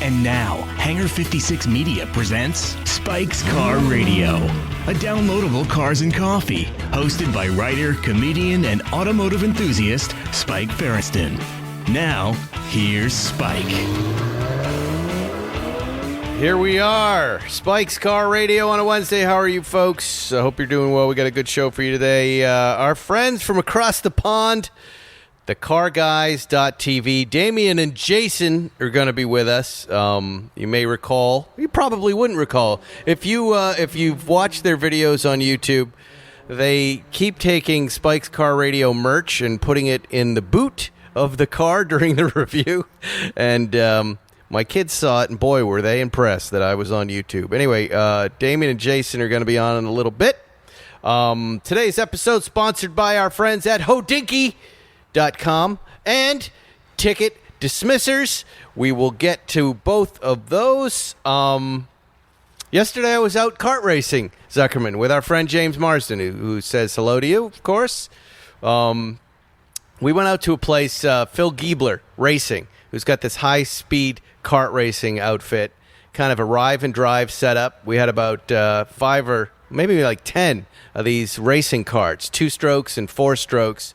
And now, Hangar 56 Media presents Spike's Car Radio, a downloadable cars and coffee, hosted by writer, comedian, and automotive enthusiast Spike Ferriston. Now, here's Spike. Here we are, Spike's Car Radio on a Wednesday. How are you folks? I hope you're doing well. We got a good show for you today. Our friends from across the pond, thecarguys.tv, Damian and Jason are going to be with us. You may recall, you probably wouldn't recall, if you've watched their videos on YouTube, they keep taking Spike's Car Radio merch and putting it in the boot of the car during the review. And my kids saw it, and boy, were they impressed that I was on YouTube. Anyway, Damian and Jason are going to be on in a little bit. Today's episode sponsored by our friends at Hodinky.com and Ticket Dismissers. We will get to both of those. Yesterday I was out kart racing, Zuckerman, with our friend James Marsden, who says hello to you, of course. We went out to a place, Phil Giebler Racing, who's got this high-speed kart racing outfit, kind of a arrive and drive setup. We had about 5 or maybe like 10 of these racing karts, 2-strokes and 4-strokes.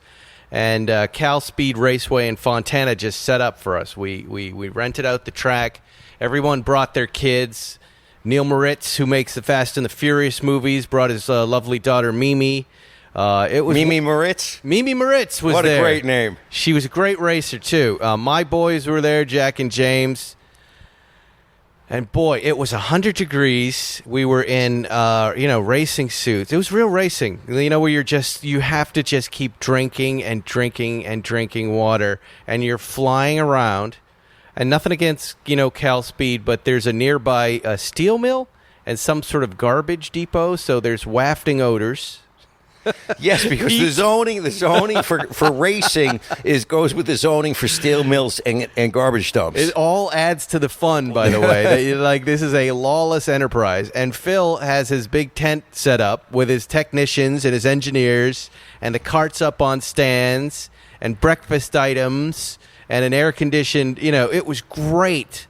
And Cal Speed Raceway in Fontana just set up for us. We rented out the track. Everyone brought their kids. Neil Moritz, who makes the Fast and the Furious movies, brought his lovely daughter Mimi. Mimi Moritz? Mimi Moritz was there. What a great name. She was a great racer, too. My boys were there, Jack and James. And, boy, it was 100 degrees. We were in, racing suits. It was real racing, where you have to just keep drinking and drinking and drinking water. And you're flying around. And nothing against, Cal Speed, but there's a nearby steel mill and some sort of garbage depot. So there's wafting odors. Yes, because the zoning for racing goes with the zoning for steel mills and garbage dumps. It all adds to the fun, by the way. This is a lawless enterprise. And Phil has his big tent set up with his technicians and his engineers and the carts up on stands and breakfast items and an air-conditioned, it was great.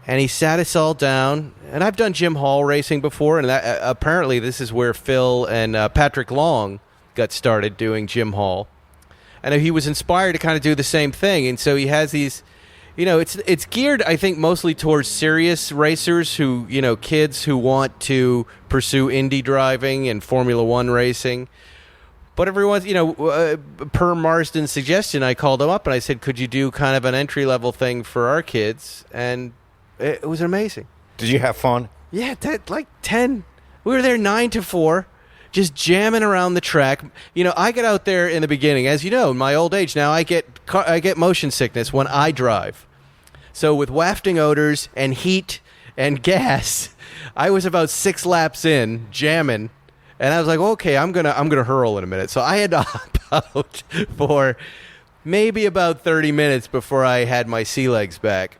And he sat us all down. And I've done Jim Hall racing before, and apparently this is where Phil and Patrick Long got started doing Jim Hall. And he was inspired to kind of do the same thing. And so he has these, it's geared, I think, mostly towards serious racers who, kids who want to pursue Indy driving and Formula One racing. But everyone's, per Marsden's suggestion, I called him up and I said, could you do kind of an entry-level thing for our kids? And it was amazing. Did you have fun? Yeah, like 10. We were there 9 to 4, just jamming around the track. I get out there in the beginning. As you know, in my old age now, I get motion sickness when I drive. So with wafting odors and heat and gas, I was about 6 laps in, jamming. And I was like, okay, I'm gonna hurl in a minute. So I had to hop out for maybe about 30 minutes before I had my sea legs back.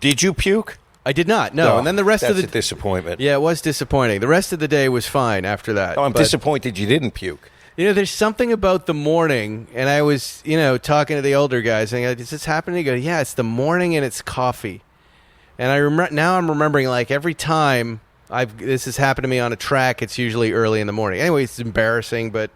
Did you puke? I did not, no. And then the rest of the... That's a disappointment. Yeah, it was disappointing. The rest of the day was fine after that. Oh, I'm disappointed you didn't puke. There's something about the morning, and I was, talking to the older guys, saying, is this happening? He goes, yeah, it's the morning and it's coffee. And now I'm remembering, like, every time this has happened to me on a track, it's usually early in the morning. Anyway, it's embarrassing, but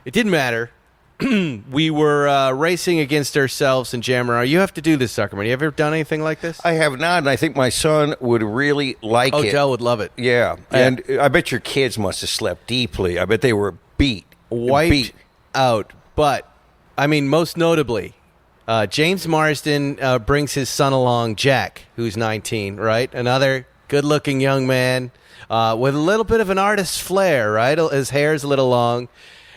it didn't matter. We were racing against ourselves and jamming around. You have to do this, Zuckerman. You ever done anything like this? I have not, and I think my son would really like it. Oh, Dell would love it. Yeah, and I bet your kids must have slept deeply. I bet they were wiped out. But, I mean, most notably, James Marsden brings his son along, Jack, who's 19, right? Another good-looking young man with a little bit of an artist's flair, right? His hair's a little long.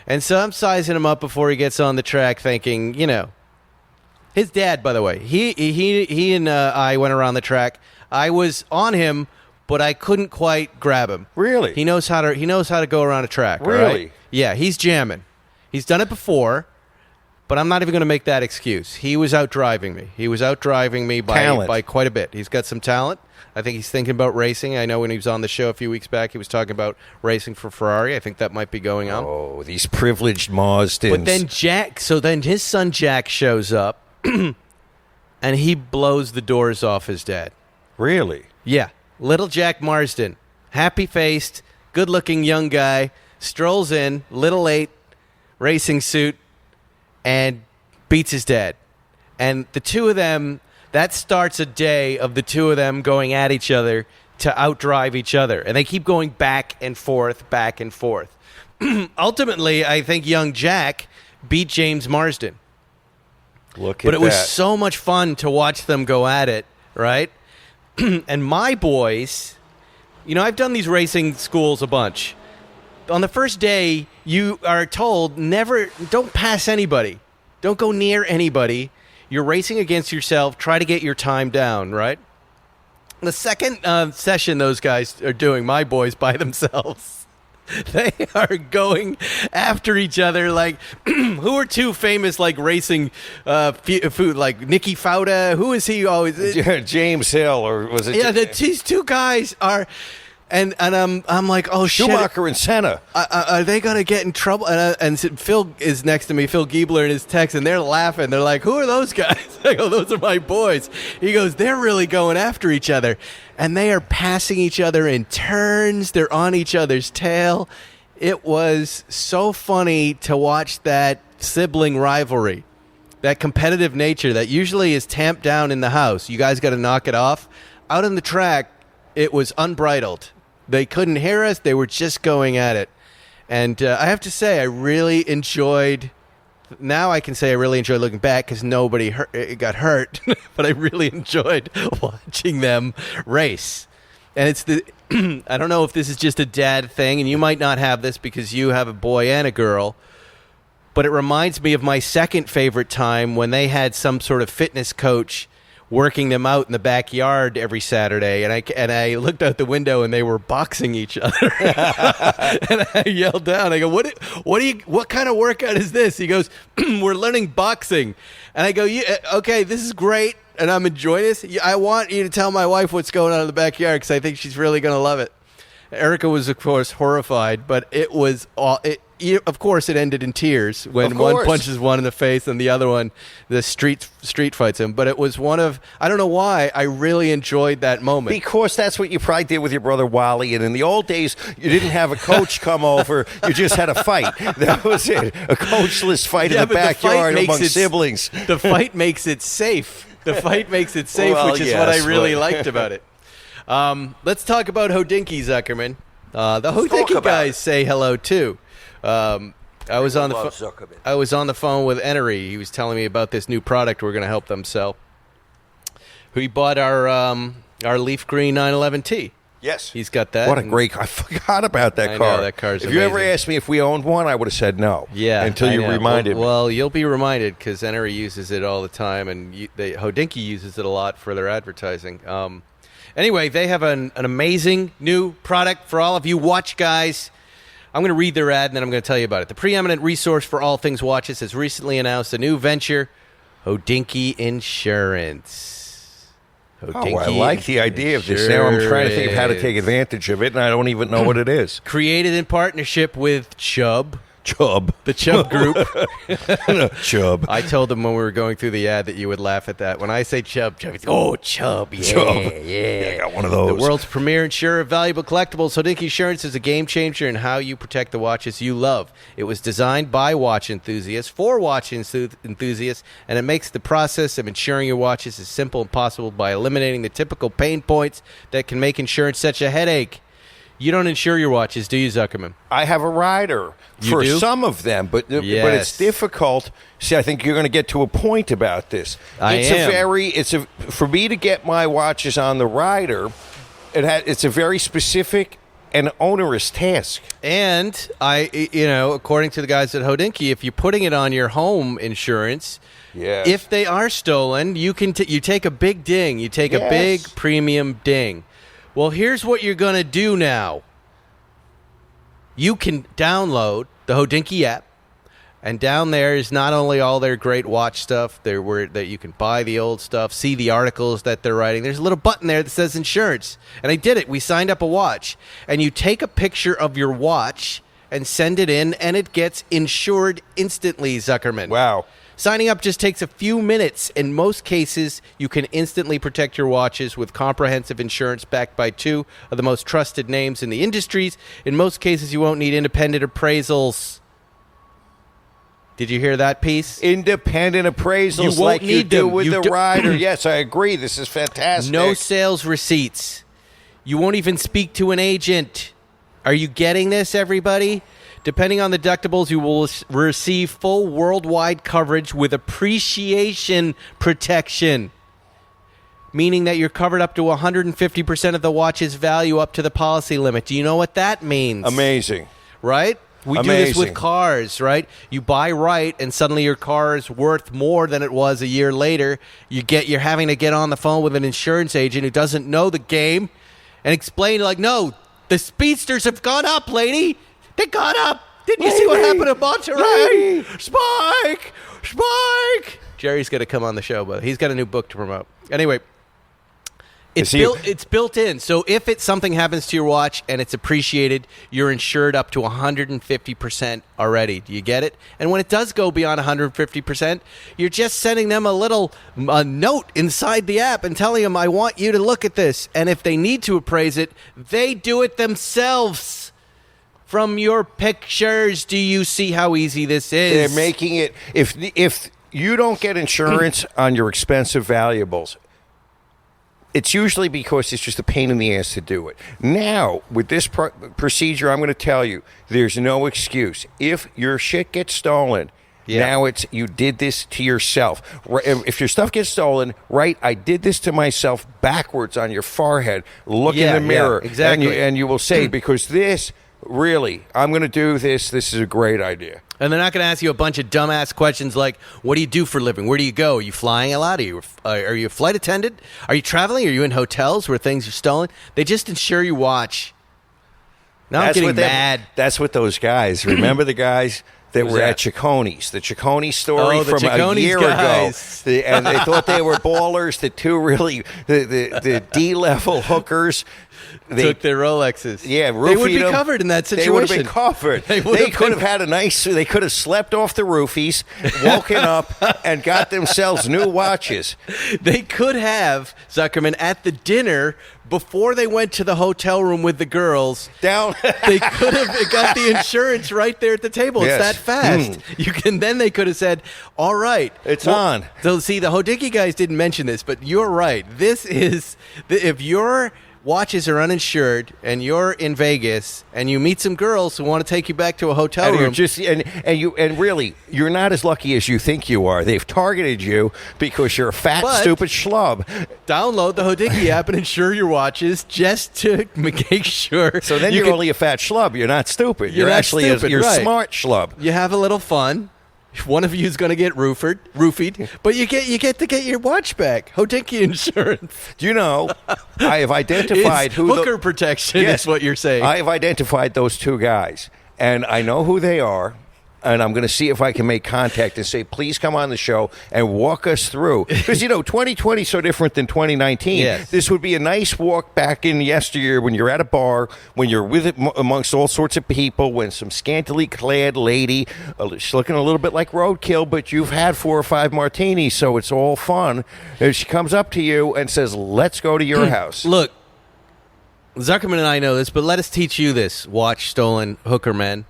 And so I'm sizing him up before he gets on the track thinking, his dad, by the way, he and I went around the track. I was on him, but I couldn't quite grab him. Really? He knows how to go around a track. Really? Right? Yeah, he's jamming. He's done it before, but I'm not even going to make that excuse. He was out driving me. He was out driving me by quite a bit. He's got some talent. I think he's thinking about racing. I know when he was on the show a few weeks back, he was talking about racing for Ferrari. I think that might be going on. Oh, these privileged Marsdens. But then his son Jack shows up, and he blows the doors off his dad. Really? Yeah. Little Jack Marsden, happy-faced, good-looking young guy, strolls in, little late, racing suit, and beats his dad. And the two of them, that starts a day of the two of them going at each other to outdrive each other. And they keep going back and forth, back and forth. Ultimately, I think young Jack beat James Marsden. But it was so much fun to watch them go at it, right? And my boys, I've done these racing schools a bunch. On the first day, you are told don't pass anybody. Don't go near anybody. You're racing against yourself. Try to get your time down, right? The second session those guys are doing, my boys by themselves. They are going after each other like, who are two famous like racing food, like Nicky Fauda? Who is he always? James Hill, or was it? Yeah, these two guys are, and I'm like, oh shit, Schumacher and Senna. Are they gonna get in trouble? And Phil is next to me, Phil Giebler in his text, and they're laughing. They're like, who are those guys? I go, those are my boys. He goes, they're really going after each other. And they are passing each other in turns. They're on each other's tail. It was so funny to watch that sibling rivalry, that competitive nature that usually is tamped down in the house. You guys got to knock it off. Out on the track, it was unbridled. They couldn't hear us. They were just going at it. And I have to say, I really enjoyed... Now I can say I really enjoyed looking back because nobody got hurt, but I really enjoyed watching them race. And it's I don't know if this is just a dad thing, and you might not have this because you have a boy and a girl, but it reminds me of my second favorite time when they had some sort of fitness coach working them out in the backyard every Saturday, and I looked out the window and they were boxing each other. And I yelled down, I go, what kind of workout is this? He goes, we're learning boxing. And I go, okay, this is great, and I'm enjoying this. I want you to tell my wife what's going on in the backyard because I think she's really going to love it. Erica was, of course, horrified, but it was of course, it ended in tears when one punches one in the face and the other one, the street fights him. But it was I don't know why, I really enjoyed that moment. Because that's what you probably did with your brother Wally. And in the old days, you didn't have a coach come over. You just had a fight. That was it. A coachless fight in the backyard among siblings. The fight makes it safe. The fight makes it safe, which is what I really liked about it. Let's talk about Hodinkee, Zuckerman. The Hodinkee guys say hello, too. I was on the phone with Enery. He was telling me about this new product we're going to help them sell. He bought our leaf green 911T. Yes, he's got that. What a great! I forgot about that car. I know, that car's amazing. If you ever asked me if we owned one, I would have said no. Yeah, until you reminded me. Well, you'll be reminded because Enery uses it all the time, and Hodinkee uses it a lot for their advertising. Anyway, they have an amazing new product for all of you watch guys. I'm going to read their ad, and then I'm going to tell you about it. The preeminent resource for all things watches has recently announced a new venture, Hodinkee Insurance. Hodinkee I like the idea of this. Now I'm trying to think of how to take advantage of it, and I don't even know what it is. Created in partnership with Chubb. The Chubb Group. Chubb. I told them when we were going through the ad that you would laugh at that. When I say Chubb, oh, Chubb, yeah, Chubb. Yeah. I got one of those. The world's premier insurer of valuable collectibles, Hodinkee Insurance is a game changer in how you protect the watches you love. It was designed by watch enthusiasts for watch enthusiasts, and it makes the process of insuring your watches as simple as possible by eliminating the typical pain points that can make insurance such a headache. You don't insure your watches, do you, Zuckerman? I have a rider for some of them, but it's difficult. See, I think you're going to get to a point about this. For me to get my watches on the rider, it's a very specific and onerous task. And according to the guys at Hodinkee, if you're putting it on your home insurance, if they are stolen, you take a big ding. You take a big premium ding. Well, here's what you're going to do now. You can download the Hodinkee app, and down there is not only all their great watch stuff, that you can buy the old stuff, see the articles that they're writing. There's a little button there that says insurance, and I did it. We signed up a watch, and you take a picture of your watch and send it in, and it gets insured instantly, Zuckerman. Wow. Signing up just takes a few minutes. In most cases, you can instantly protect your watches with comprehensive insurance backed by 2 of the most trusted names in the industries. In most cases, you won't need independent appraisals. Did you hear that piece? Independent appraisals like you do with the rider. Yes, I agree. This is fantastic. No sales receipts. You won't even speak to an agent. Are you getting this, everybody? Depending on the deductibles, you will receive full worldwide coverage with appreciation protection, meaning that you're covered up to 150% of the watch's value up to the policy limit. Do you know what that means? Amazing. Right? We do this with cars, right? You buy right, and suddenly your car is worth more than it was a year later. You're having to get on the phone with an insurance agent who doesn't know the game and explain, like, no, the speedsters have gone up, lady. They got up. Didn't you see what happened to Monterey? Spike! Jerry's going to come on the show, but he's got a new book to promote. Anyway, it's built in. So if something happens to your watch and it's appreciated, you're insured up to 150% already. Do you get it? And when it does go beyond 150%, you're just sending them a note inside the app and telling them, I want you to look at this. And if they need to appraise it, they do it themselves. From your pictures, do you see how easy this is? They're making it. If you don't get insurance on your expensive valuables, it's usually because it's just a pain in the ass to do it. Now, with this procedure, I'm going to tell you, there's no excuse. If your shit gets stolen, now it's you did this to yourself. If your stuff gets stolen, I did this to myself backwards on your forehead. Look in the mirror. Exactly. And you will say, because this... Really, I'm going to do this. This is a great idea. And they're not going to ask you a bunch of dumbass questions like, what do you do for a living? Where do you go? Are you flying a lot? Are you a flight attendant? Are you traveling? Are you in hotels where things are stolen? They just insure you watch. Now I'm getting mad. That's what those guys, remember the guys that were at Cicconi's, the Ciccone story from a year ago. And they thought they were ballers, the two really, the D-level hookers. They took their Rolexes. Yeah, they would be covered in that situation. They would have been covered. They could have had they could have slept off the roofies, woken up, and got themselves new watches. They could have, Zuckerman, at the dinner before they went to the hotel room with the girls. They could have got the insurance right there at the table. It's that fast. Then they could have said, all right. It's on. So see, the Hodicki guys didn't mention this, but you're right. This is, if your watches are uninsured and you're in Vegas and you meet some girls who want to take you back to a hotel room, and really you're not as lucky as you think you are. They've targeted you because you're a fat stupid schlub. Download the Hodicki app and insure your watches just to make sure. So then you're only a fat schlub. You're not stupid. You're actually you're smart schlub. You have a little fun. One of you is going to get roofied, but you get to get your watch back. Hodicki insurance. Do you know? I have identified who hooker protection is what you're saying. I have identified those two guys, and I know who they are. And I'm going to see if I can make contact and say, please come on the show and walk us through. Because, 2020 is so different than 2019. Yes. This would be a nice walk back in yesteryear when you're at a bar, when you're amongst all sorts of people, when some scantily clad lady, she's looking a little bit like roadkill, but you've had 4 or 5 martinis, so it's all fun. And she comes up to you and says, let's go to your house. Look, Zuckerman and I know this, but let us teach you this, watch stolen hooker men.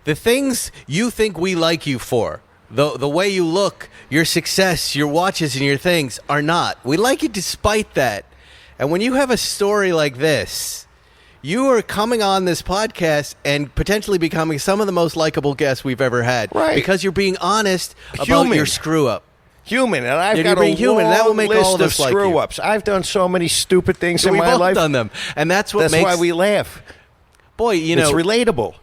The things you think we like you for, the way you look, your success, your watches, and your things are not. We like you despite that. And when you have a story like this, you are coming on this podcast and potentially becoming some of the most likable guests we've ever had. Right. Because you're being honest about your screw-up. Human, and I've got a long list of screw-ups. I've done so many stupid things in my life. We've all done them. And that's why we laugh. Boy, it's relatable.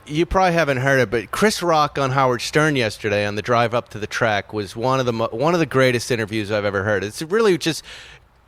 You probably haven't heard it, but Chris Rock on Howard Stern yesterday on the drive up to the track was one of the greatest interviews I've ever heard. It's really just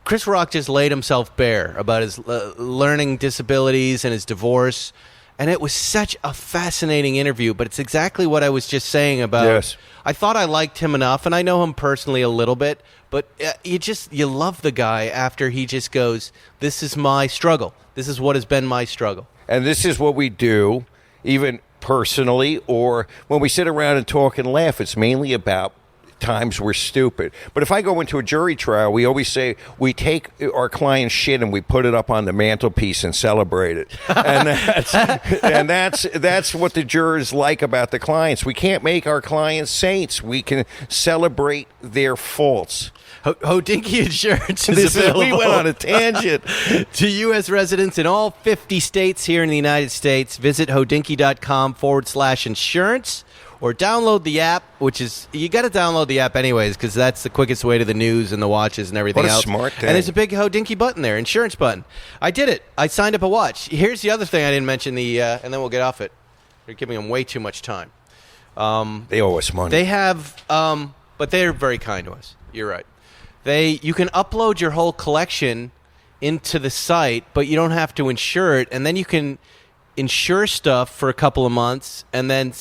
Chris Rock just laid himself bare about his learning disabilities and his divorce, and it was such a fascinating interview. But it's exactly what I was just saying about. Yes. I thought I liked him enough, and I know him personally a little bit, but you love the guy after he just goes, "This is my struggle. This is what has been my struggle." And this is what we do, even personally, or when we sit around and talk and laugh, it's mainly about times we're stupid. But if I go into a jury trial, we always say we take our client's shit and we put it up on the mantelpiece and celebrate it. And that's what the jurors like about the clients. We can't make our clients saints. We can celebrate their faults. Hodinkee Insurance is available. We went on a tangent. To U.S. residents in all 50 states here in the United States. Visit hodinkee.com/insurance or download the app, which is, you got to download the app anyways because that's the quickest way to the news and the watches and everything else. What a smart thing. And there's a big Hodinkee button there, insurance button. I did it. I signed up a watch. Here's the other thing I didn't mention, and then we'll get off it. You're giving them way too much time. They owe us money. They have, but they're very kind to us. You're right. You can upload your whole collection into the site, but you don't have to insure it, and then you can insure stuff for a couple of months, and then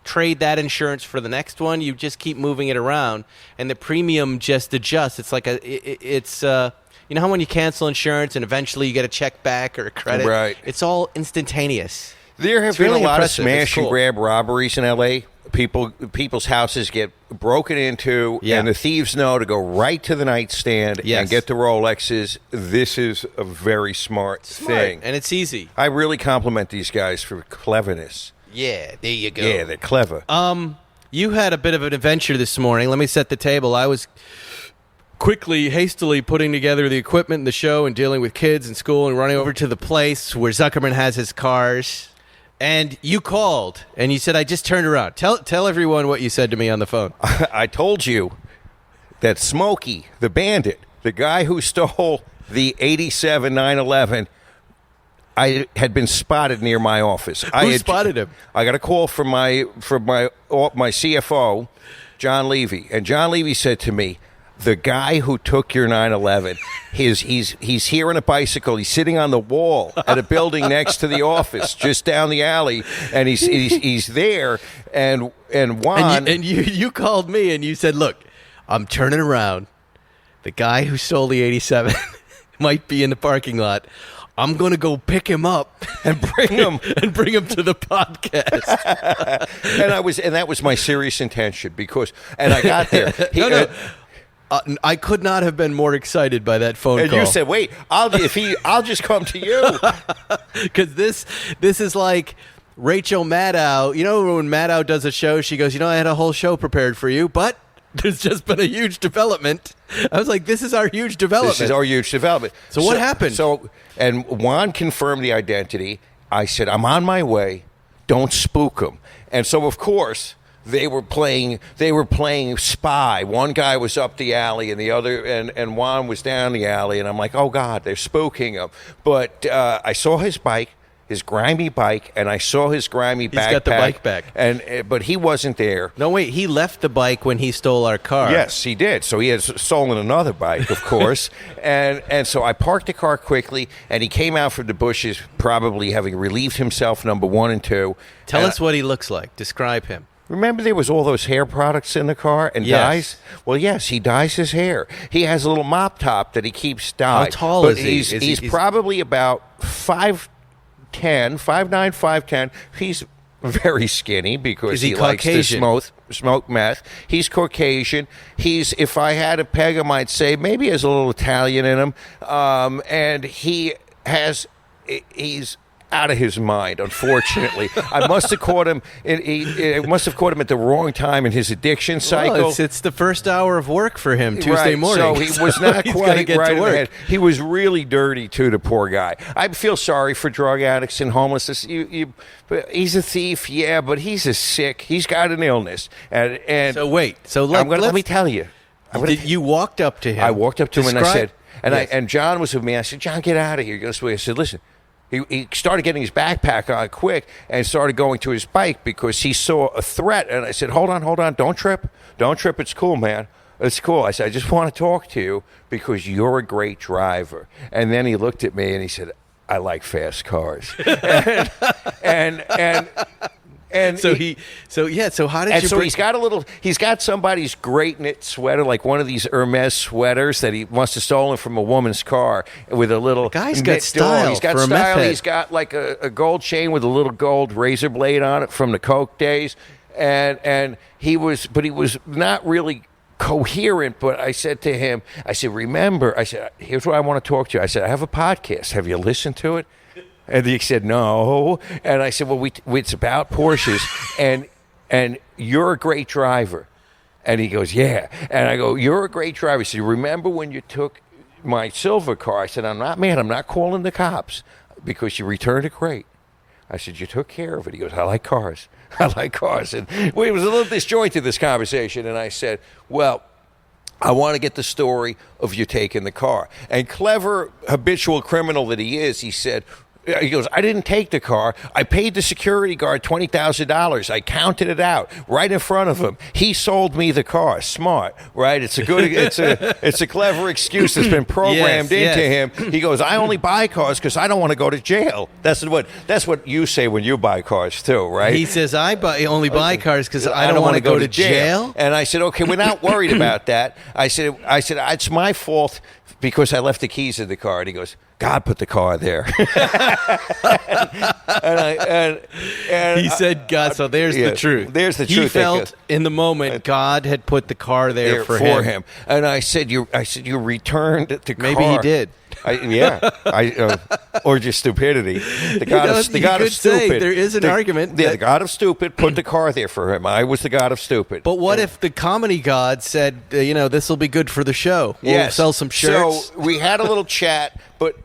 trade that insurance for the next one. You just keep moving it around, and the premium just adjusts. It's like you know how when you cancel insurance and eventually you get a check back or a credit? Right. It's all instantaneous. There have been a lot of smash and grab robberies in L.A. People's houses get broken into, and the thieves know to go right to the nightstand and get the Rolexes. This is a very smart thing. And it's easy. I really compliment these guys for cleverness. Yeah, there you go. Yeah, they're clever. You had a bit of an adventure this morning. Let me set the table. I was hastily putting together the equipment in the show and dealing with kids in school and running over to the place where Zuckerman has his cars. And you called, and you said, I just turned around. Tell everyone what you said to me on the phone. I told you that Smokey, the bandit, the guy who stole the 87 911, I had been spotted near my office. Who spotted him? I got a call from my CFO, John Levy, and John Levy said to me, the guy who took your 911, he's here on a bicycle. He's sitting on the wall at a building next to the office, just down the alley, and he's there. And Juan, and you called me and you said, "Look, I'm turning around. The guy who stole the 87 might be in the parking lot. I'm going to go pick him up and bring him to the podcast." and that was my serious intention and I got there. I could not have been more excited by that phone call. And you said, "Wait, I'll just come to you." Because this is like Rachel Maddow. You know when Maddow does a show, she goes, "I had a whole show prepared for you, but there's just been a huge development." I was like, "This is our huge development." This is our huge development. So what happened? And Juan confirmed the identity. I said, "I'm on my way. Don't spook him." And so, of course, They were playing spy. One guy was up the alley, and the other, and Juan was down the alley. And I'm like, oh God, they're spooking him. But I saw his bike, his grimy bike, and I saw his grimy backpack. He's got the bike back, but he wasn't there. No, wait, he left the bike when he stole our car. Yes, he did. So he had stolen another bike, of course. and so I parked the car quickly, and he came out from the bushes, probably having relieved himself, number 1 and 2. Tell us what he looks like. Describe him. Remember there was all those hair products in the car and dyes? Well, yes, he dyes his hair. He has a little mop top that he keeps dyed. How tall is he? He's probably about 5'10", 5'9", 5'10". He's very skinny because he likes to smoke meth. He's Caucasian. If I had to peg him, I'd say maybe he has a little Italian in him. And he's out of his mind, unfortunately. I must have caught him. It must have caught him at the wrong time in his addiction cycle. Well, it's the first hour of work for him Tuesday morning. So he was not quite right in the head. He was really dirty too, the poor guy. I feel sorry for drug addicts and homelessness. He's a thief, yeah, but he's he's got an illness. And so wait, let me tell you. You walked up to him. I walked up to him and I said, and John was with me. I said, John, get out of here. I said, listen. He started getting his backpack on quick and started going to his bike because he saw a threat. And I said, hold on. Don't trip. It's cool, man. It's cool. I said, I just want to talk to you because you're a great driver. And then he looked at me and he said, I like fast cars. and And so how did and you? So he's got somebody's great knit sweater, like one of these Hermes sweaters that he must have stolen from a woman's car with a little. The guy's got style. He's got for style. A meth head. He's got like a gold chain with a little gold razor blade on it from the Coke days, and he was not really coherent. But I said to him, remember, here's what I want to talk to you. I said, I have a podcast. Have you listened to it? And he said, no. And I said, well, it's about Porsches, and you're a great driver. And he goes, yeah. And I go, you're a great driver. He said, remember when you took my silver car? I said, I'm not mad. I'm not calling the cops because you returned it great. I said, you took care of it. He goes, I like cars. I like cars. And it was a little disjointed, this conversation. And I said, well, I want to get the story of you taking the car. And clever habitual criminal that he is, he goes, I didn't take the car. I paid the security guard $20,000. I counted it out right in front of him. He sold me the car. Smart, right? It's a clever excuse that's been programmed into him. He goes, I only buy cars because I don't want to go to jail. That's what you say when you buy cars too, right? He says, I only buy cars because I don't want to go to jail. And I said, okay, we're not worried about that. I said, it's my fault because I left the keys in the car. And he goes, God put the car there. and he said, God, so there's the truth. There's the truth. He felt in the moment God had put the car there for him. And I said, you returned the car. Maybe he did. Or just stupidity. The God of stupid. Say, there is an argument. The God of stupid put the car there for him. I was the God of stupid. But what if the comedy god said, this will be good for the show? We'll sell some shirts. So we had a little chat, but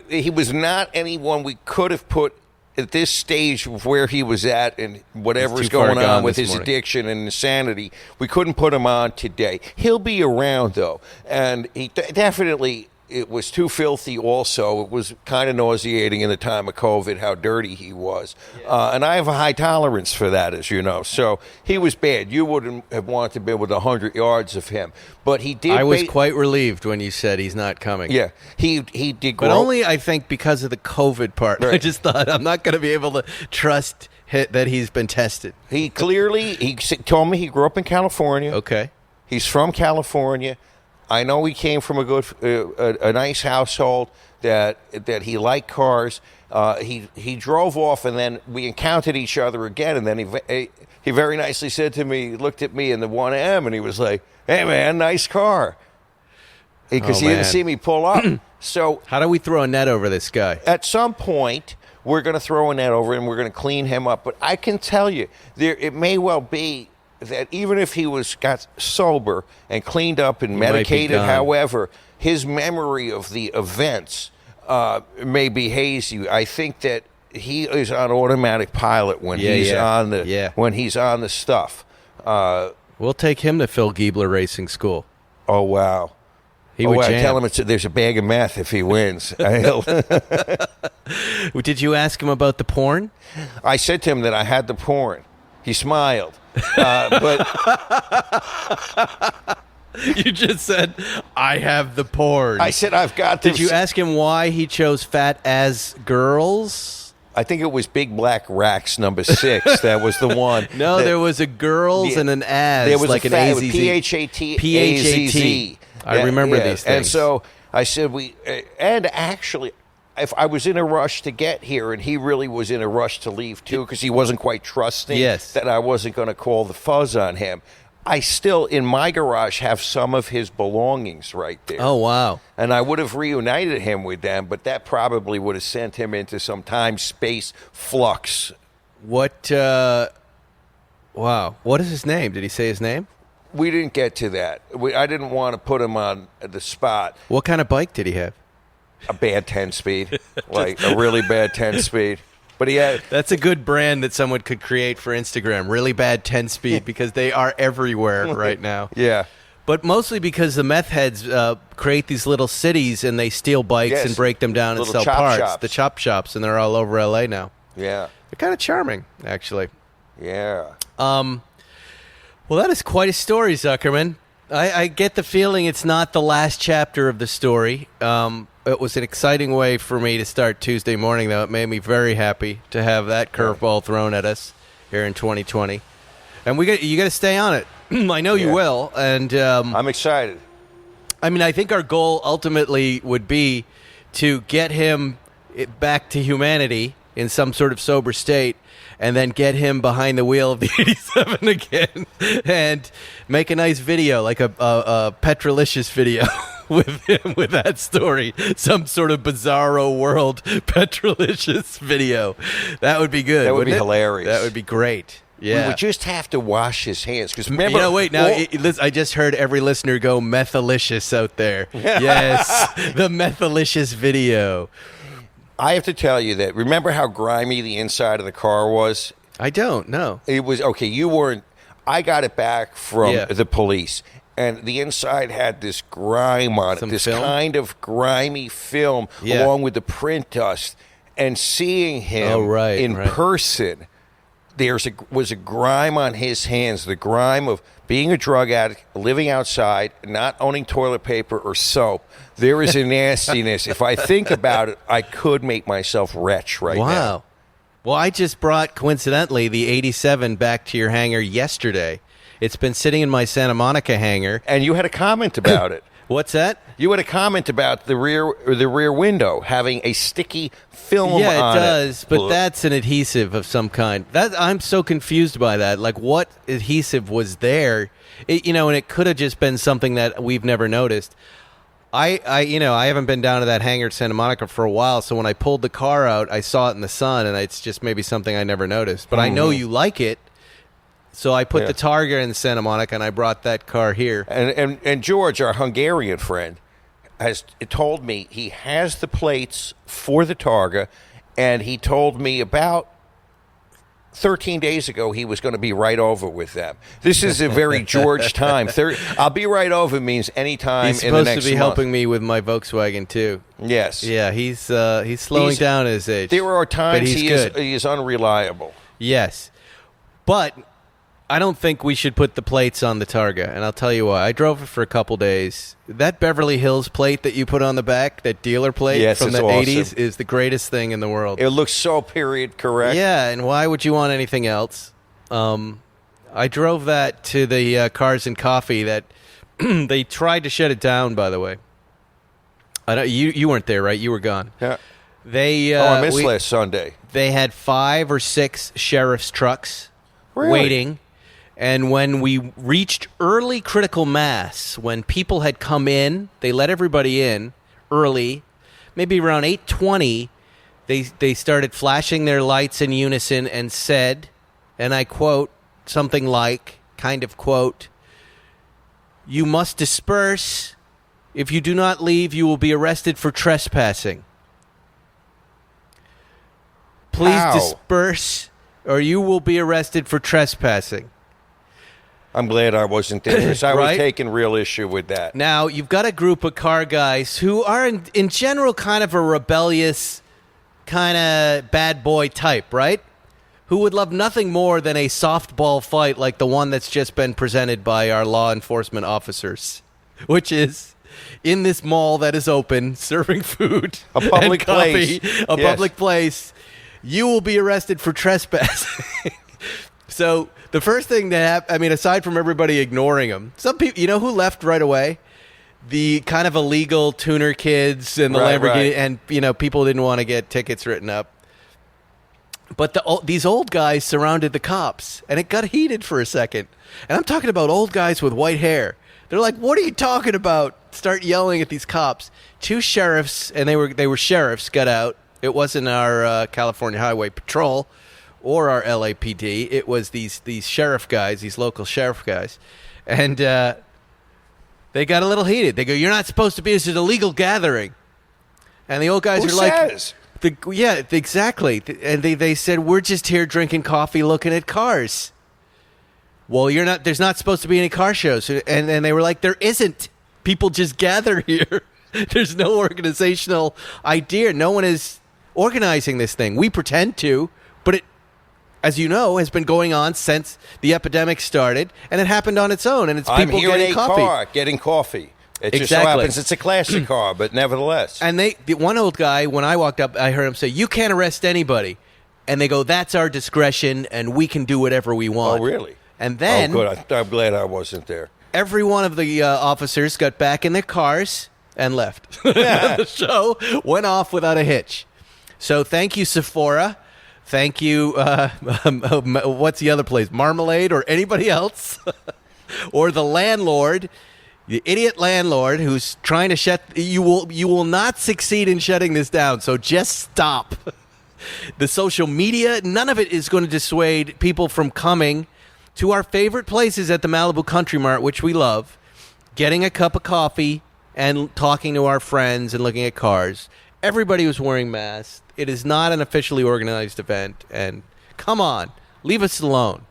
he was not anyone we could have put at this stage of where he was at and whatever's going on with his addiction and insanity. We couldn't put him on today. He'll be around, though. And he definitely... It was too filthy also. It was kind of nauseating in the time of COVID how dirty he was. And I have a high tolerance for that, as you know. So he was bad. You wouldn't have wanted to be with 100 yards of him. But he did... I was quite relieved when you said he's not coming. Yeah. He did grow... But only, I think, because of the COVID part. Right. I just thought, I'm not going to be able to trust that he's been tested. He told me he grew up in California. Okay. He's from California. I know he came from a nice household, that he liked cars. He drove off, and then we encountered each other again, and then he very nicely said to me, looked at me in the 1M, and he was like, hey, man, nice car. Because he didn't see me pull up. So how do we throw a net over this guy? At some point, we're going to throw a net over him. We're going to clean him up. But I can tell you, it may well be that even if he got sober and cleaned up and medicated, however, his memory of the events may be hazy. I think that he is on automatic pilot when he's on the stuff. We'll take him to Phil Giebler Racing School. Oh wow! He would jam. Tell him there's a bag of meth if he wins. Did you ask him about the porn? I said to him that I had the porn. He smiled. But you just said, I have the porn. I said, I've got this. Did you ask him why he chose fat as girls? I think it was Big Black Racks number 6. That was the one. No, there was a girls and an as. There was like an AZZ. P-H-A-T-A-Z-Z. I remember these things. And so I said, and actually, if I was in a rush to get here, and he really was in a rush to leave too, because he wasn't quite trusting that I wasn't going to call the fuzz on him. I still, in my garage, have some of his belongings right there. Oh, wow. And I would have reunited him with them, but that probably would have sent him into some time-space flux. Wow. What is his name? Did he say his name? We didn't get to that. I didn't want to put him on the spot. What kind of bike did he have? A bad 10-speed, like a really bad 10-speed. But he had... That's a good brand that someone could create for Instagram. Really bad 10-speed, because they are everywhere right now. Yeah. But mostly because the meth heads create these little cities and they steal bikes and break them down and sell parts. Shops. The chop shops, and they're all over L.A. now. Yeah. They're kind of charming, actually. Yeah. Well, that is quite a story, Zuckerman. I get the feeling it's not the last chapter of the story. It was an exciting way for me to start Tuesday morning, though. It made me very happy to have that curveball thrown at us. here in 2020. And you got to stay on it. I know you will. And I'm excited. I mean, I think our goal ultimately would be to get him back to humanity in some sort of sober state, and then get him behind the wheel of the 87 again and make a nice video, like a Petrolicious video with him, with that story. Some sort of bizarro world Petrolicious video. That would be good. That would be hilarious. That would be great. Yeah. We would just have to wash his hands. Because remember, I just heard every listener go Methalicious out there. Yes, the Methalicious video. I have to tell you that. Remember how grimy the inside of the car was? I don't know. It was okay. You weren't. I got it back from the police, and the inside had this grime on it, this kind of grimy film, along with the print dust. And seeing him in person, was a grime on his hands, the grime of being a drug addict, living outside, not owning toilet paper or soap. There is a nastiness. If I think about it, I could make myself retch now. Wow. Well, I just brought, coincidentally, the 87 back to your hangar yesterday. It's been sitting in my Santa Monica hangar. And you had a comment about it. What's that? You had a comment about the rear window having a sticky film on it. Yeah, it does, but that's an adhesive of some kind. I'm so confused by that. Like, what adhesive was there? And it could have just been something that we've never noticed. I haven't been down to that hangar at Santa Monica for a while, so when I pulled the car out, I saw it in the sun, and it's just maybe something I never noticed. But I know you like it. So I put the Targa in Santa Monica, and I brought that car here. And George, our Hungarian friend, has told me he has the plates for the Targa, and he told me about 13 days ago he was going to be right over with them. This is a very George time. I'll be right over means anytime in the next month. He's supposed to be helping me with my Volkswagen, too. Yes. Yeah, he's slowing down at his age. There are times he is unreliable. Yes. But I don't think we should put the plates on the Targa, and I'll tell you why. I drove it for a couple days. That Beverly Hills plate that you put on the back, that dealer plate from the 80s, is the greatest thing in the world. It looks so period correct. Yeah, and why would you want anything else? I drove that to the Cars and Coffee that they tried to shut it down, by the way. You weren't there, right? You were gone. Yeah. I missed last Sunday. They had 5 or 6 sheriff's trucks waiting. And when we reached early critical mass, when people had come in, they let everybody in early. Maybe around 8:20, they started flashing their lights in unison and said, and I quote, something like, kind of quote, "You must disperse. If you do not leave, you will be arrested for trespassing. Please disperse, or you will be arrested for trespassing." I'm glad I wasn't there because I was taking real issue with that. Now, you've got a group of car guys who are, in general, kind of a rebellious, kind of bad boy type, right? Who would love nothing more than a softball fight like the one that's just been presented by our law enforcement officers, which is in this mall that is open, serving food, a public place. Public place. You will be arrested for trespassing. So the first thing that happened, aside from everybody ignoring them, some people, who left right away? The kind of illegal tuner kids and the Lamborghini, and people didn't want to get tickets written up. But these old guys surrounded the cops, and it got heated for a second. And I'm talking about old guys with white hair. They're like, "What are you talking about?" Start yelling at these cops. 2 sheriffs, and they were sheriffs, got out. It wasn't our California Highway Patrol or our LAPD. It was these sheriff guys, these local sheriff guys. And they got a little heated. They go, "You're not supposed to be. This is an illegal gathering." And the old guys are like, "Yeah, exactly." And they said, "We're just here drinking coffee, looking at cars." "Well, you're not. There's not supposed to be any car shows." And they were like, "There isn't. People just gather here. There's no organizational idea. No one is organizing this thing. We pretend to, but it, as you know, has been going on since the epidemic started, and it happened on its own, and it's people getting coffee. Getting coffee. It just so happens it's a classic car, but nevertheless. And the one old guy, when I walked up, I heard him say, "You can't arrest anybody." And they go, that's our discretion, and we can do whatever we want. Oh, really? And then... Oh, good. I'm glad I wasn't there. Every one of the officers got back in their cars and left. The show went off without a hitch. So thank you, Sephora. Thank you, what's the other place? Marmalade or anybody else? Or the landlord, the idiot landlord who's trying to shut... You will not succeed in shutting this down, so just stop. The social media, none of it is going to dissuade people from coming to our favorite places at the Malibu Country Mart, which we love, getting a cup of coffee and talking to our friends and looking at cars. Everybody was wearing masks. It is not an officially organized event. And come on, leave us alone.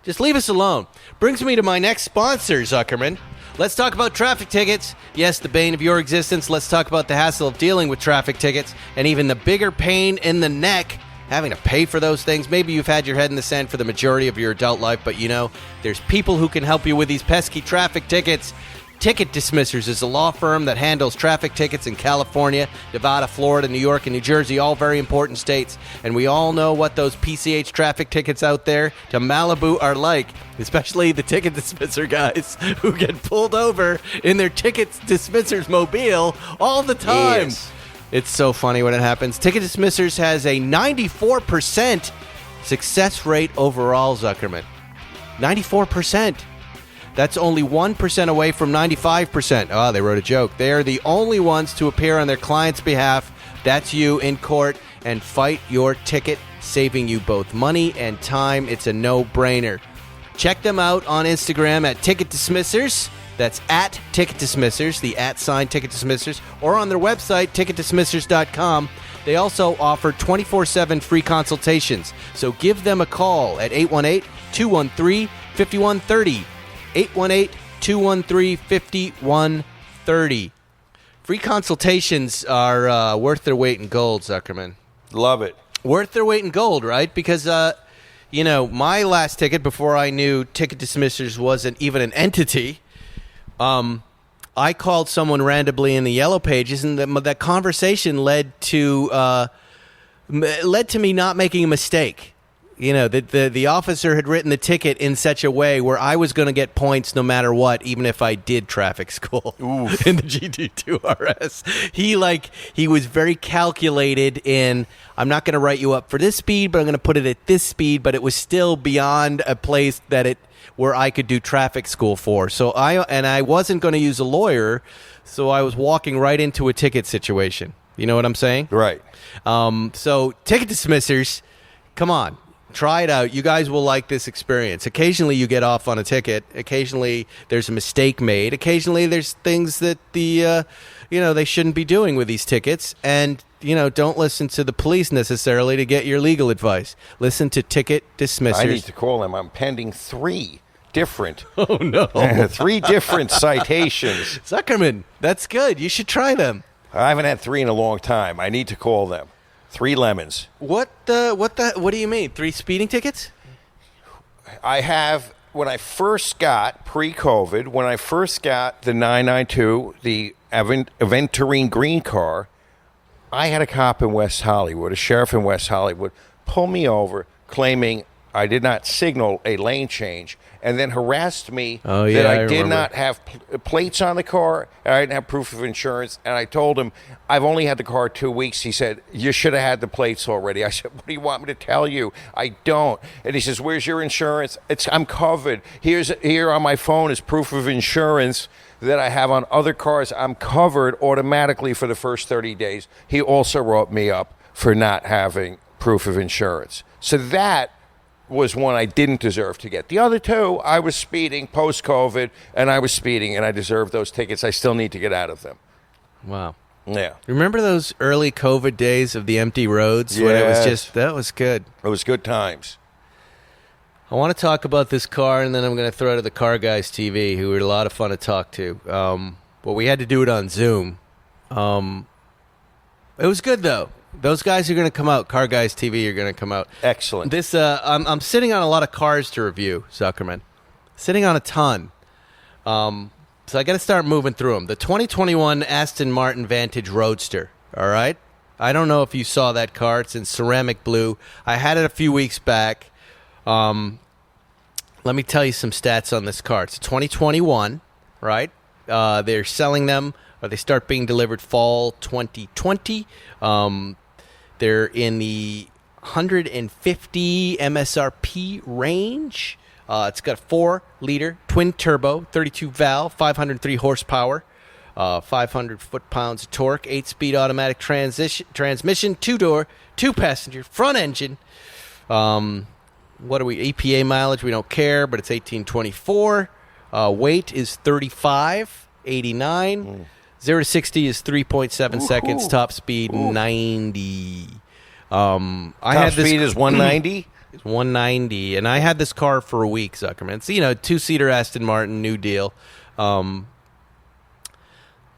Just leave us alone. Brings me to my next sponsor, Zuckerman. Let's talk about traffic tickets. Yes, the bane of your existence. Let's talk about the hassle of dealing with traffic tickets and even the bigger pain in the neck, having to pay for those things. Maybe you've had your head in the sand for the majority of your adult life, but you know, there's people who can help you with these pesky traffic tickets. Ticket Dismissers is a law firm that handles traffic tickets in California, Nevada, Florida, New York, and New Jersey, all very important states. And we all know what those PCH traffic tickets out there to Malibu are like, especially the Ticket Dismisser guys who get pulled over in their Ticket Dismissers mobile all the time. Yes. It's so funny when it happens. Ticket Dismissers has a 94% success rate overall, Zuckerman. 94%. That's only 1% away from 95%. Oh, they wrote a joke. They are the only ones to appear on their client's behalf. That's you in court and fight your ticket, saving you both money and time. It's a no-brainer. Check them out on Instagram at Ticket Dismissers. That's at Ticket Dismissers, the @ Ticket Dismissers, or on their website, ticketdismissers.com. They also offer 24/7 free consultations. So give them a call at 818-213-5130. 818-213-5130. Free consultations are worth their weight in gold, Zuckerman. Love it. Worth their weight in gold, right? Because, my last ticket, before I knew Ticket Dismissers wasn't even an entity, I called someone randomly in the Yellow Pages, and that conversation led to me not making a mistake. You know, the officer had written the ticket in such a way where I was going to get points no matter what, even if I did traffic school in the GT2 RS. He was very calculated in, I'm not going to write you up for this speed, but I'm going to put it at this speed, but it was still beyond a place where I could do traffic school for. So I wasn't going to use a lawyer, so I was walking right into a ticket situation. You know what I'm saying? Right. So Ticket Dismissers, come on. Try it out. You guys will like this experience. Occasionally you get off on a ticket. Occasionally there's a mistake made. Occasionally there's things that they shouldn't be doing with these tickets. And, don't listen to the police necessarily to get your legal advice. Listen to Ticket Dismissers. I need to call them. I'm pending 3 different. Oh, no. 3 different citations. Zuckerman, that's good. You should try them. I haven't had 3 in a long time. I need to call them. 3 lemons. What do you mean? 3 speeding tickets? I have, when I first got, pre-COVID, when I first got the 992, the Aventurine green car, I had a cop in West Hollywood, a sheriff in West Hollywood, pull me over claiming I did not signal a lane change, and then harassed me that I did not have plates on the car, and I didn't have proof of insurance, and I told him, I've only had the car 2 weeks. He said, you should have had the plates already. I said, what do you want me to tell you? I don't. And he says, where's your insurance? I'm covered. Here on my phone is proof of insurance that I have on other cars. I'm covered automatically for the first 30 days. He also wrote me up for not having proof of insurance. So that was one I didn't deserve to get. The other 2, I was speeding post-COVID, and I was speeding, and I deserved those tickets. I still need to get out of them. Wow. Yeah. Remember those early COVID days of the empty roads? Yes. When it was that was good. It was good times. I want to talk about this car, and then I'm going to throw to the Car Guys TV, who were a lot of fun to talk to. But we had to do it on Zoom. It was good, though. Those guys are going to come out. Car Guys TV are going to come out. Excellent. This I'm sitting on a lot of cars to review, Zuckerman. Sitting on a ton. So I got to start moving through them. The 2021 Aston Martin Vantage Roadster. All right. I don't know if you saw that car. It's in ceramic blue. I had it a few weeks back. Let me tell you some stats on this car. It's a 2021, right? They're selling them, or they start being delivered fall 2020. They're in the 150 MSRP range. It's got a 4-liter twin turbo, 32 valve, 503 horsepower. 500 foot-pounds of torque, 8-speed automatic transmission, 2-door, 2-passenger, front engine. What are we? EPA mileage, we don't care, but it's 1824. Weight is 3589. 0 to 60 is 3.7 seconds. Top speed 90. Top speed is 190. It's 190, and I had this car for a week, Zuckerman. It's 2-seater Aston Martin, new deal.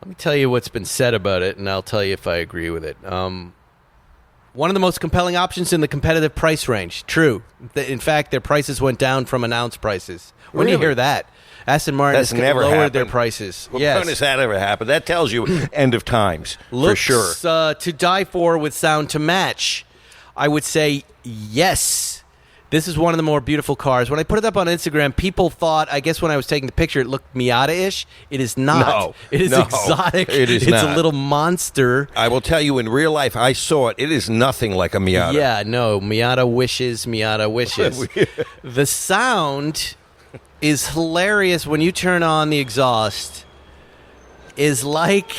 Let me tell you what's been said about it, and I'll tell you if I agree with it. One of the most compelling options in the competitive price range. True. In fact, their prices went down from announced prices. When do you hear that? Aston Martin has lowered their prices. When has that ever happened? That tells you end of times, for sure. To die for with sound to match. I would say yes. This is one of the more beautiful cars. When I put it up on Instagram, people thought, I guess when I was taking the picture, it looked Miata-ish. It is not. No, it is exotic. It is It's a little monster. I will tell you, in real life, I saw it. It is nothing like a Miata. Yeah, no. Miata wishes. The sound is hilarious when you turn on the exhaust. Is like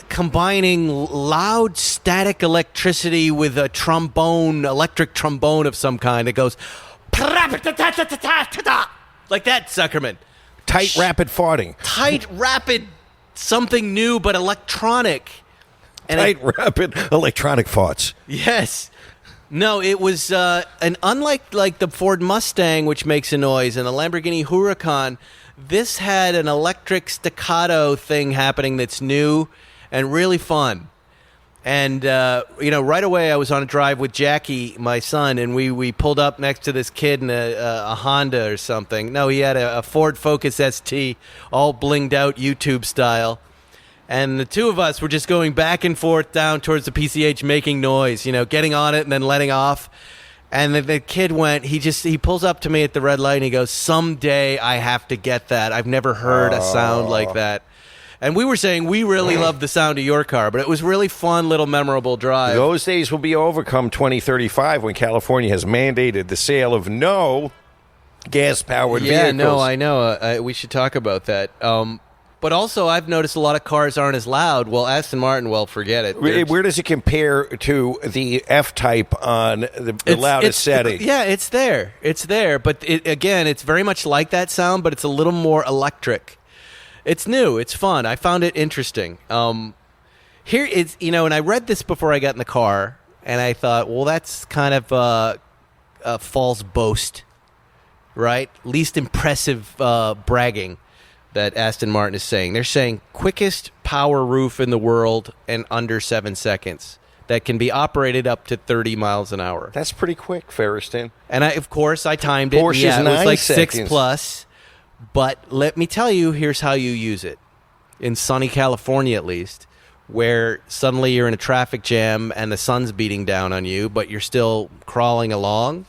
combining loud static electricity with a electric trombone of some kind. It goes like that, Zuckerman. Tight, rapid farting. Tight, rapid, something new but electronic. And rapid electronic farts. Yes. No, it was unlike the Ford Mustang, which makes a noise, and the Lamborghini Huracan, this had an electric staccato thing happening that's new and really fun. And, right away I was on a drive with Jackie, my son, and we pulled up next to this kid in a Honda or something. No, he had a Ford Focus ST, all blinged out YouTube style. And the two of us were just going back and forth down towards the PCH making noise, getting on it and then letting off. And the kid he pulls up to me at the red light and he goes, "Someday I have to get that. I've never heard a sound like that." And we were saying we really love the sound of your car, but it was really fun, little memorable drive. Those days will be over come 2035 when California has mandated the sale of no gas-powered vehicles. Yeah, no, I know. We should talk about that. But also, I've noticed a lot of cars aren't as loud. Well, Aston Martin, forget it. Where does it compare to the F-Type on the loudest setting? Yeah, it's there. It's there. But, again, it's very much like that sound, but it's a little more electric. It's new. It's fun. I found it interesting. Here is, and I read this before I got in the car, and I thought, well, that's kind of a false boast, right? Least impressive bragging that Aston Martin is saying. They're saying quickest power roof in the world in under 7 seconds that can be operated up to 30 miles an hour. That's pretty quick, Ferriston. And I timed it. Porsche's it was like 6 plus. But let me tell you, here's how you use it. In sunny California, at least, where suddenly you're in a traffic jam and the sun's beating down on you, but you're still crawling along,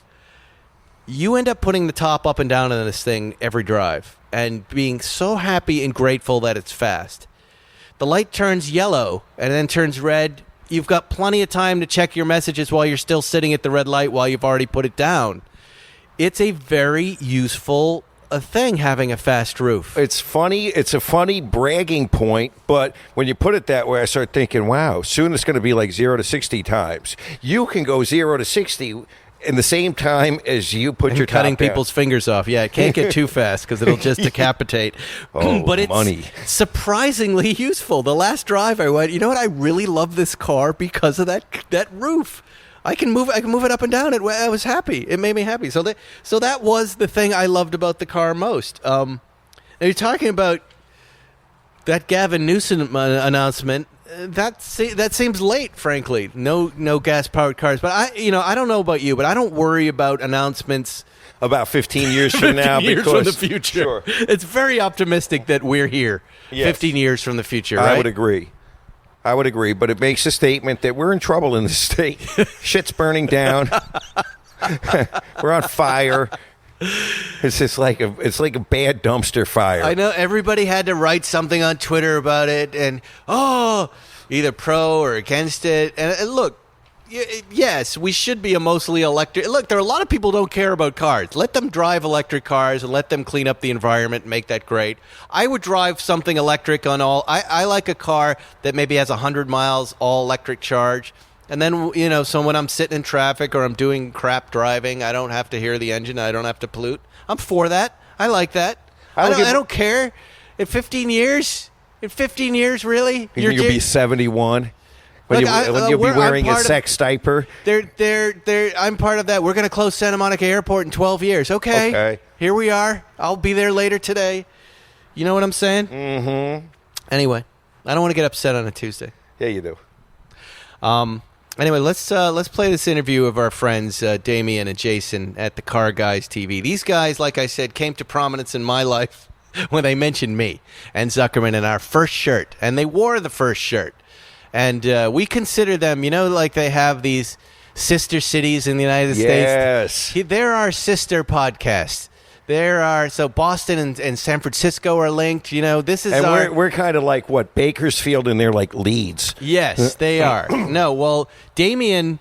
you end up putting the top up and down on this thing every drive and being so happy and grateful that it's fast. The light turns yellow and then turns red. You've got plenty of time to check your messages while you're still sitting at the red light while you've already put it down. It's a very useful thing, having a fast roof. It's funny. It's a funny bragging point, but when you put it that way, I start thinking, wow, soon it's going to be like 0 to 60 times. You can go 0 to 60 in the same time as you put your cutting top down. people's fingers off. Yeah, it can't get too fast because it'll just decapitate. But it's money. Surprisingly useful. The last drive I went, you know what? I really love this car because of that roof. I can move it up and down. I was happy. It made me happy. So that was the thing I loved about the car most. Now you're talking about that Gavin Newsom announcement. That seems late, frankly. No gas powered cars. But I don't know about you, but I don't worry about announcements about 15 years from now. 15 years from the future. Sure. It's very optimistic that we're here. Yes. 15 years from the future. Right? I would agree. I would agree, but it makes a statement that we're in trouble in the state. Shit's burning down. We're on fire. It's just like a bad dumpster fire. I know everybody had to write something on Twitter about it, and either pro or against it. And look, yes, we should be a mostly electric. Look, there are a lot of people who don't care about cars. Let them drive electric cars and let them clean up the environment and make that great. I would drive something electric on all. I like a car that maybe has 100 miles, all electric charge. And then, so when I'm sitting in traffic or I'm doing crap driving, I don't have to hear the engine. I don't have to pollute. I'm for that. I like that. I don't care. In 15 years, really? You'll be 71? When you'll be wearing a sex diaper? I'm part of that. We're going to close Santa Monica Airport in 12 years. Okay. Here we are. I'll be there later today. You know what I'm saying? Mm-hmm. Anyway, I don't want to get upset on a Tuesday. Yeah, you do. Anyway, let's play this interview of our friends Damien and Jason at the Car Guys TV. These guys, like I said, came to prominence in my life when they mentioned me and Zuckerman in our first shirt. And they wore the first shirt. And we consider them, like they have these sister cities in the United States. Yes. They're our sister podcasts. So Boston and San Francisco are linked. This is we're kind of like what, Bakersfield, and they're like Leeds. Yes, they are. No, well, Damien,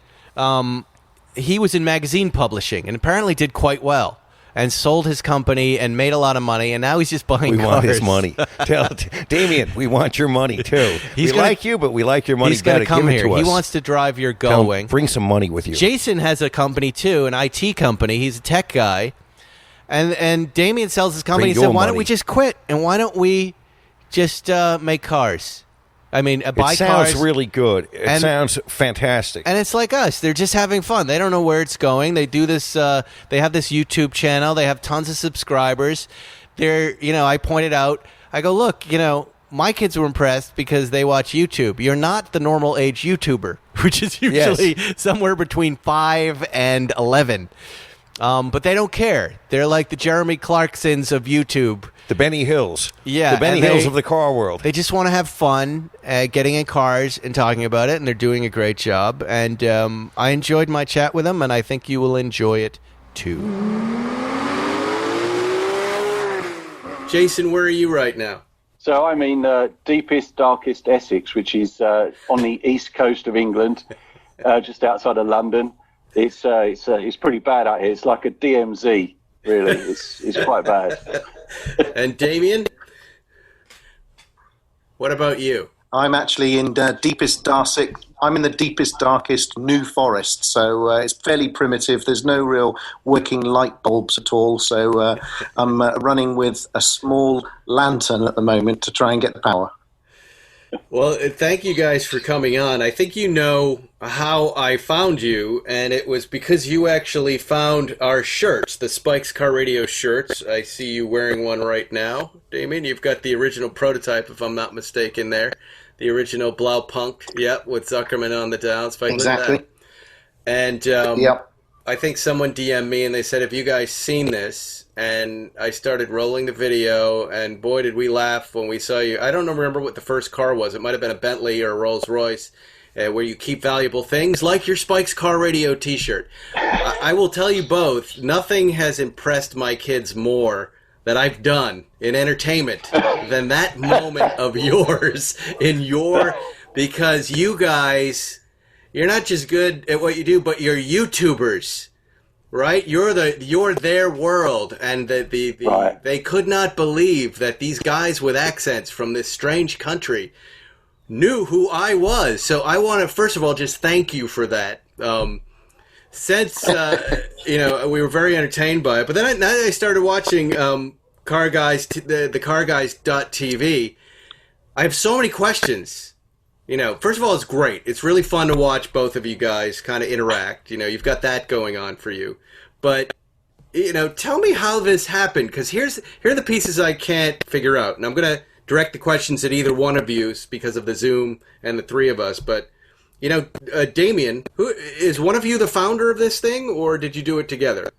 he was in magazine publishing and apparently did quite well. And sold his company and made a lot of money, and now he's just buying cars. We want his money. Damien, we want your money, too. Like you, but we like your money. He's going to come here. He wants to drive your Going. Bring some money with you. Jason has a company, too, an IT company. He's a tech guy. And Damien sells his company. He said, why don't we just quit? And why don't we just make cars? I mean, buy cars. It sounds really good. It sounds fantastic. And it's like us. They're just having fun. They don't know where it's going. They do this. They have this YouTube channel. They have tons of subscribers. I pointed out, I go, look, my kids were impressed because they watch YouTube. You're not the normal age YouTuber, which is usually somewhere between 5 and 11. But they don't care. They're like the Jeremy Clarksons of YouTube. The Benny Hills. Yeah. The Benny Hills of the car world. They just want to have fun getting in cars and talking about it, and they're doing a great job. And I enjoyed my chat with them, and I think you will enjoy it, too. Jason, where are you right now? So I'm in deepest, darkest Essex, which is on the east coast of England, just outside of London. It's pretty bad out here. It's like a DMZ, really. It's quite bad. And Damien, what about you? I'm actually in deepest, darkest New Forest. So it's fairly primitive. There's no real working light bulbs at all. So I'm running with a small lantern at the moment to try and get the power. Well, thank you guys for coming on. I think you know how I found you, and it was because you actually found our shirts, the Spikes Car Radio shirts. I see you wearing one right now, Damien. You've got the original prototype, if I'm not mistaken there. The original Blaupunk, with Zuckerman on the downs. Exactly. And I think someone DM'd me, and they said, have you guys seen this? And I started rolling the video, and boy, did we laugh when we saw you. I don't remember what the first car was. It might have been a Bentley or a Rolls Royce, where you keep valuable things like your Spikes Car Radio t-shirt. I will tell you both, nothing has impressed my kids more that I've done in entertainment than that moment of yours because you guys, you're not just good at what you do, but you're YouTubers. Right, you're their world, and they could not believe that these guys with accents from this strange country knew who I was. So I want to first of all just thank you for that. Since we were very entertained by it, but then I started watching Car Guys, the CarGuys.tv. I have so many questions. First of all, it's great. It's really fun to watch both of you guys kind of interact. You've got that going on for you. But, tell me how this happened, because here are the pieces I can't figure out. And I'm going to direct the questions at either one of you because of the Zoom and the three of us. But, Damien, is one of you the founder of this thing, or did you do it together?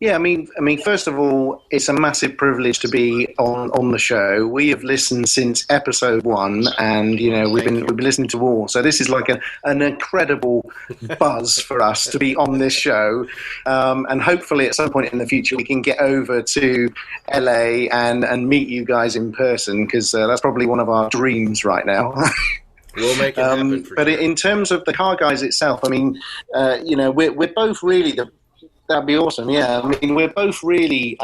Yeah, I mean, first of all, it's a massive privilege to be on the show. We have listened since episode 1, and we've been listening to all. So this is like an incredible buzz for us to be on this show, and hopefully at some point in the future we can get over to LA and meet you guys in person, because that's probably one of our dreams right now. We'll make it happen. But sure. In terms of the Car Guys itself, I mean, we're both really that'd be awesome. Yeah, I mean, we're both really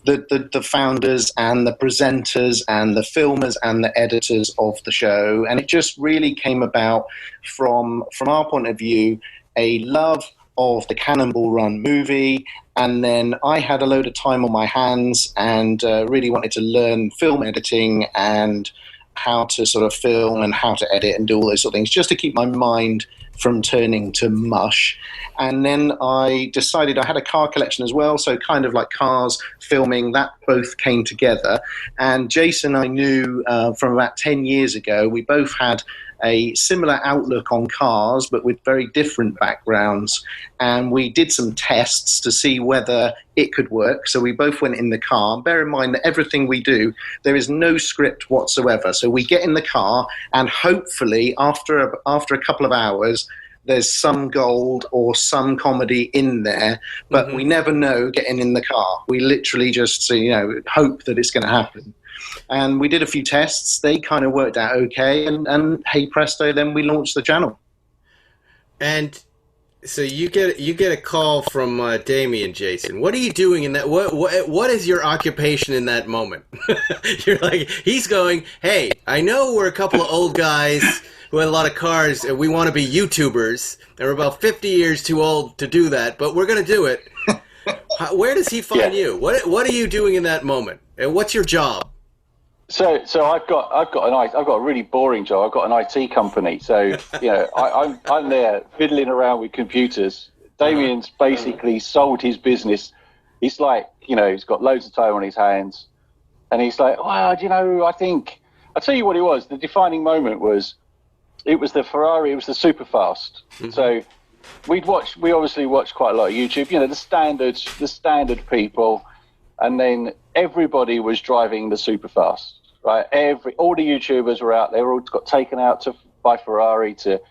the founders and the presenters and the filmers and the editors of the show, and it just really came about from our point of view, a love of the Cannonball Run movie, and then I had a load of time on my hands and really wanted to learn film editing and how to sort of film and how to edit and do all those sort of things, just to keep my mind from turning to mush. And then I decided I had a car collection as well, so kind of like cars, filming, that both came together. And Jason I knew from about 10 years ago. We both had a similar outlook on cars, but with very different backgrounds. And we did some tests to see whether it could work. So we both went in the car. Bear in mind that everything we do, there is no script whatsoever. So we get in the car, and hopefully after a couple of hours, there's some gold or some comedy in there, but we never know getting in the car. We literally just, hope that it's going to happen. And we did a few tests. They kind of worked out okay. And hey presto, then we launched the channel. And so you get a call from Damien, Jason. What are you doing in that? What is your occupation in that moment? You're like, he's going, hey, I know we're a couple of old guys who had a lot of cars, and we want to be YouTubers, and we're about 50 years too old to do that, but we're going to do it. Where does he find you? What are you doing in that moment? And what's your job? So I've got a really boring job. I've got an IT company. So I'm there fiddling around with computers. Damien's basically sold his business. He's like, he's got loads of time on his hands, and he's like, well, I think I'll tell you what it was. The defining moment was, it was the Ferrari. It was the Superfast. Mm-hmm. So we obviously watched quite a lot of YouTube. The standard people, and then everybody was driving the Superfast. Right, all the YouTubers were out. They were all got taken out by Ferrari to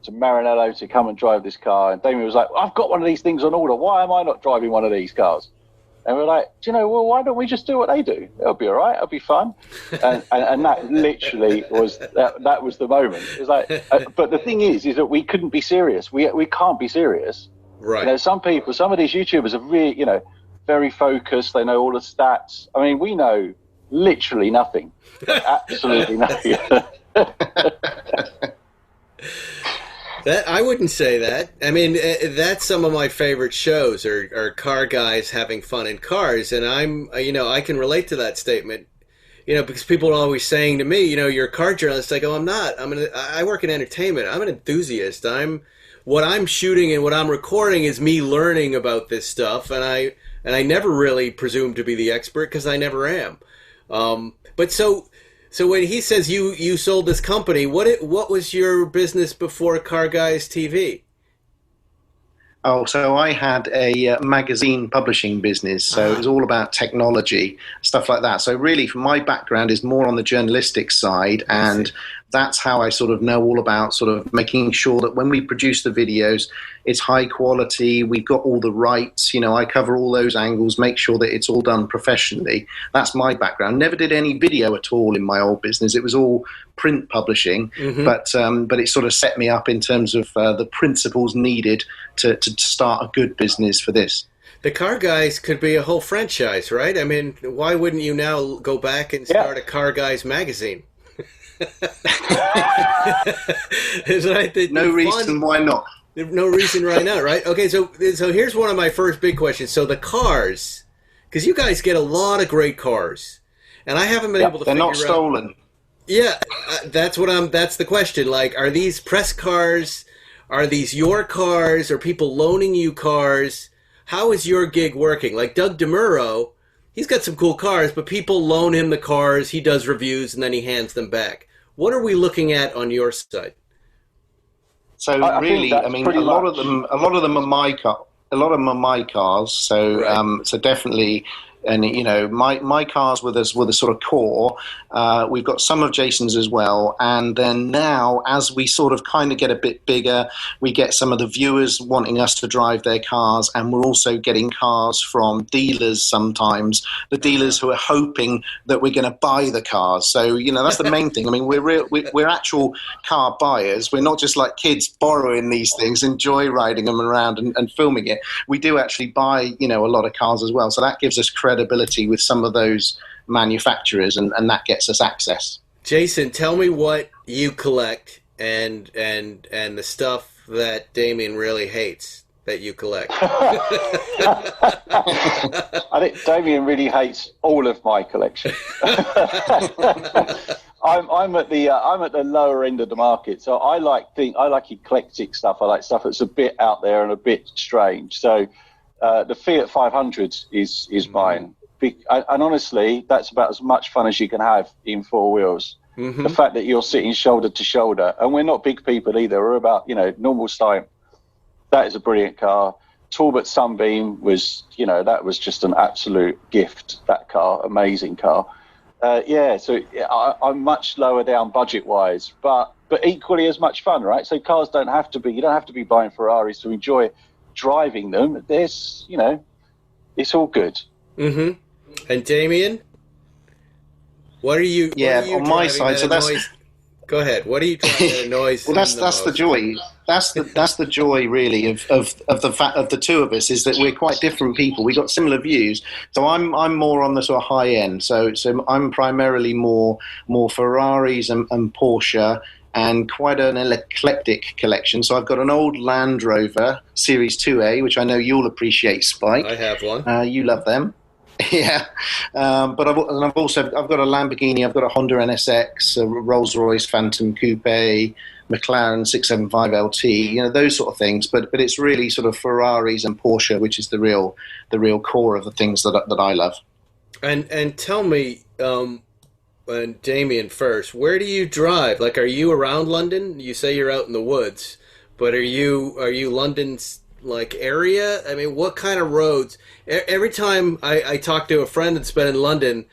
Maranello to come and drive this car. And Damien was like, I've got one of these things on order. Why am I not driving one of these cars? And we're like, why don't we just do what they do? It'll be all right. It'll be fun. And that literally was that was the moment. It's like, but the thing is that we couldn't be serious. We can't be serious. Right. Some of these YouTubers are really, very focused. They know all the stats. I mean, we know literally nothing. Absolutely nothing. That I wouldn't say that. I mean, that's some of my favorite shows are car guys having fun in cars, and I can relate to that statement. Because people are always saying to me, you're a car journalist. I go, I'm not. I work in entertainment. I'm an enthusiast. What I'm shooting and what I'm recording is me learning about this stuff, and I never really presume to be the expert because I never am. But so when he says you sold this company, what was your business before Car Guys TV? Oh, so I had a magazine publishing business, so it was all about technology, stuff like that. So really, my background is more on the journalistic side, and that's how I sort of know all about sort of making sure that when we produce the videos, it's high quality, we've got all the rights, I cover all those angles, make sure that it's all done professionally. That's my background. Never did any video at all in my old business. It was all print publishing, but it sort of set me up in terms of the principles needed to start a good business for this. The Car Guys could be a whole franchise, right? I mean, why wouldn't you now go back and start a Car Guys magazine? No reason why not. No reason right now, right? Okay, so here's one of my first big questions. So the cars, because you guys get a lot of great cars, and I haven't been able to figure out. They're not stolen. Yeah, that's the question. Like, are these press cars? Are these your cars? Are people loaning you cars? How is your gig working? Like Doug DeMuro, he's got some cool cars, but people loan him the cars, he does reviews, and then he hands them back. What are we looking at on your side? So really, I mean, a lot of them are my car. lot of them are my cars. So Right. so definitely. And my cars were the sort of core. We've got some of Jason's as well, and then now as we sort of kind of get a bit bigger, we get some of the viewers wanting us to drive their cars, and we're also getting cars from dealers sometimes. The dealers who are hoping that we're going to buy the cars. So that's the main thing. I mean, we're actual car buyers. We're not just like kids borrowing these things, enjoy riding them around and filming it. We do actually buy a lot of cars as well. So that gives us credibility with some of those manufacturers, and that gets us access. Jason, tell me what you collect and the stuff that Damien really hates that you collect. I think Damien really hates all of my collection. I'm at the lower end of the market, so I like eclectic stuff. I like stuff that's a bit out there and a bit strange. So the Fiat 500 is mine, and honestly, that's about as much fun as you can have in four wheels. Mm-hmm. The fact that you're sitting shoulder to shoulder, and we're not big people either. We're about normal size. That is a brilliant car. Talbot Sunbeam was that was just an absolute gift. That car, amazing car. So I'm much lower down budget wise, but equally as much fun, right? So cars don't have to be. You don't have to be buying Ferraris to enjoy driving them. There's it's all good. Mm-hmm. And Damien, what are you? On my side, so that's. Go ahead. What are you driving that annoys? Well, that's the joy. That's the joy, really, of the fact of the two of us, is that we're quite different people. We got similar views. So I'm more on the sort of high end. So I'm primarily more Ferraris and Porsche, and quite an eclectic collection. So I've got an old Land Rover Series 2A, which I know you'll appreciate, Spike. I have one. You love them. Yeah, but I've got a Lamborghini, I've got a Honda NSX, a Rolls-Royce Phantom Coupe, McLaren 675 LT, those sort of things. But it's really sort of Ferraris and Porsche, which is the real core of the things that I love. And tell me, and Damien first, where do you drive? Like, are you around London? You say you're out in the woods, but are you London's area? I mean, what kind of roads? Every time I talk to a friend that's been in London,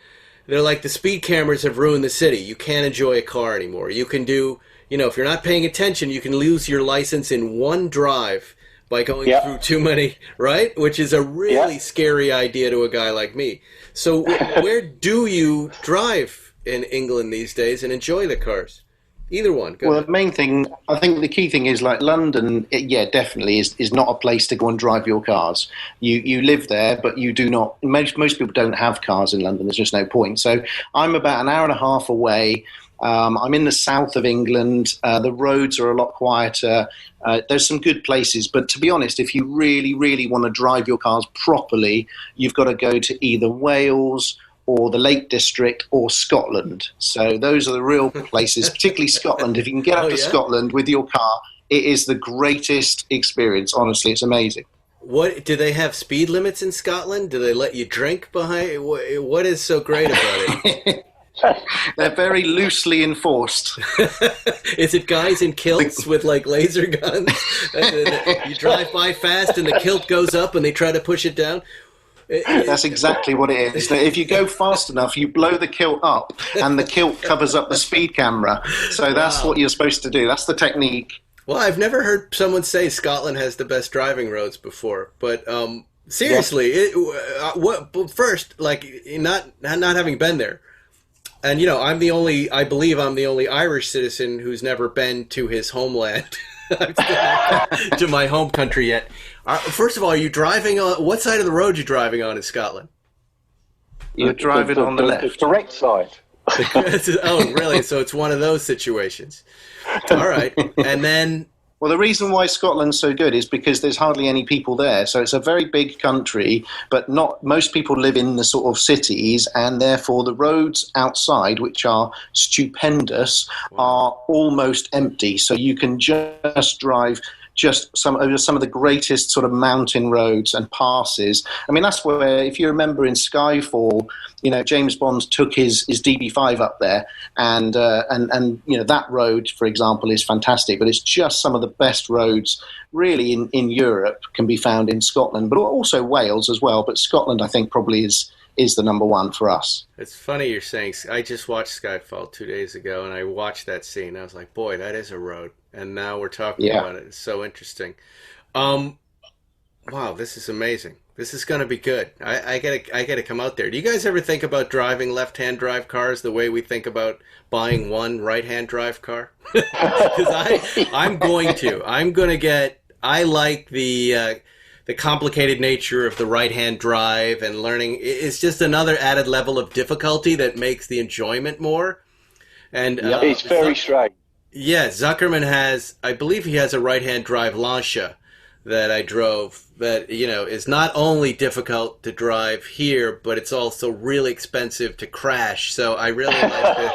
they're like, the speed cameras have ruined the city. You can't enjoy a car anymore. You can do, if you're not paying attention, you can lose your license in one drive by going through too many, right? Which is a really scary idea to a guy like me. So where do you drive in England these days and enjoy the cars? Either one. Go ahead. The main thing, I think the key thing is London, definitely is not a place to go and drive your cars. You live there, but you do not, most people don't have cars in London. There's just no point. So I'm about an hour and a half away. I'm in the south of England. The roads are a lot quieter. There's some good places. But to be honest, if you really, really want to drive your cars properly, you've got to go to either Wales or the Lake District, or Scotland. So those are the real places, particularly Scotland. If you can get up to Scotland with your car, it is the greatest experience. Honestly, it's amazing. What do they have speed limits in Scotland? Do they let you drink behind? What is so great about it? They're very loosely enforced. Is it guys in kilts with laser guns? You drive by fast and the kilt goes up and they try to push it down? That's exactly what it is. If you go fast enough, you blow the kilt up, and the kilt covers up the speed camera. So that's what you're supposed to do. That's the technique. Well, I've never heard someone say Scotland has the best driving roads before, but seriously, first, not having been there, and I believe I'm the only Irish citizen who's never been to his homeland. To my home country yet. First of all, are you driving on what side of the road? You driving on in Scotland? You're driving on the left, the direct side. Oh, really? So it's one of those situations. All right, and then. Well, the reason why Scotland's so good is because there's hardly any people there. So it's a very big country, but not most people live in the sort of cities, and therefore the roads outside, which are stupendous, are almost empty. So you can just drive just some of the greatest sort of mountain roads and passes. I mean, that's where, if you remember in Skyfall, James Bond took his DB5 up there, and that road, for example, is fantastic. But it's just some of the best roads really in Europe can be found in Scotland, but also Wales as well. But Scotland, I think, probably is the number one for us. It's funny you're saying. I just watched Skyfall 2 days ago, and I watched that scene. I was like, boy, that is a road. And now we're talking about it. It's so interesting. Wow, this is amazing. This is going to be good. I gotta come out there. Do you guys ever think about driving left-hand drive cars the way we think about buying one right-hand drive car? Because I'm going to. I like the complicated nature of the right-hand drive and learning. It's just another added level of difficulty that makes the enjoyment more. And it's very strange. Yeah, Zuckerman I believe he has a right-hand drive Lancia that I drove that, is not only difficult to drive here, but it's also really expensive to crash. So I really like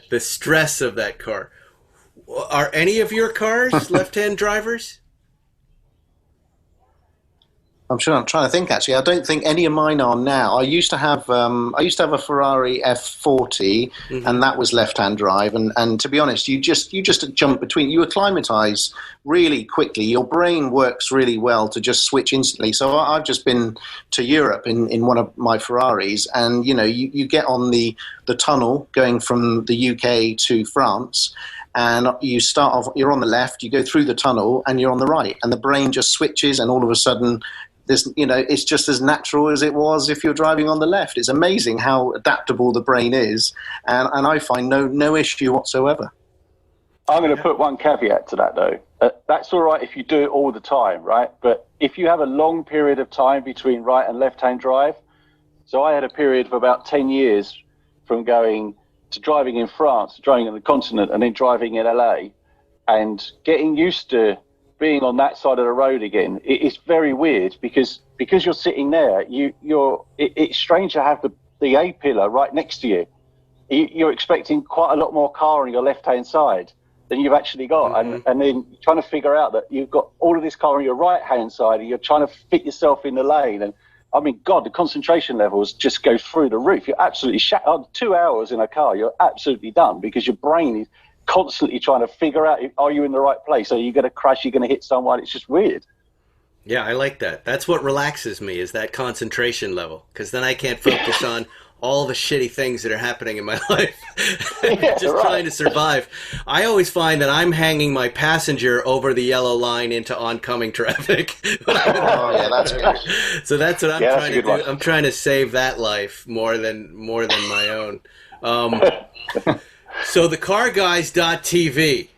the stress of that car. Are any of your cars left-hand drivers? I'm trying to think. Actually, I don't think any of mine are now. I used to have a Ferrari F40, and that was left-hand drive. And to be honest, you just jump between. You acclimatise really quickly. Your brain works really well to just switch instantly. So I've just been to Europe in one of my Ferraris, and you get on the tunnel going from the UK to France. And you start off, you're on the left, you go through the tunnel, and you're on the right, and the brain just switches, and all of a sudden, it's just as natural as it was if you're driving on the left. It's amazing how adaptable the brain is, and I find no issue whatsoever. I'm going to put one caveat to that, though. That's all right if you do it all the time, right? But if you have a long period of time between right and left-hand drive, so I had a period of about 10 years from going to driving in France, driving on the continent, and then driving in LA, and getting used to being on that side of the road again. It's very weird because you're sitting there. It's strange to have the A pillar right next to you. You're expecting quite a lot more car on your left-hand side than you've actually got, and then you're trying to figure out that you've got all of this car on your right-hand side, and you're trying to fit yourself in the lane. And I mean, God, the concentration levels just go through the roof. You're absolutely 2 hours in a car, you're absolutely done because your brain is constantly trying to figure out, are you in the right place? Are you going to crash? Are you going to hit someone? It's just weird. Yeah, I like that. That's what relaxes me, is that concentration level, because then I can't focus on all the shitty things that are happening in my life. Trying to survive. I always find that I'm hanging my passenger over the yellow line into oncoming traffic. That's good. So that's what I'm trying to do. One. I'm trying to save that life more than my own. So the carguys.tv.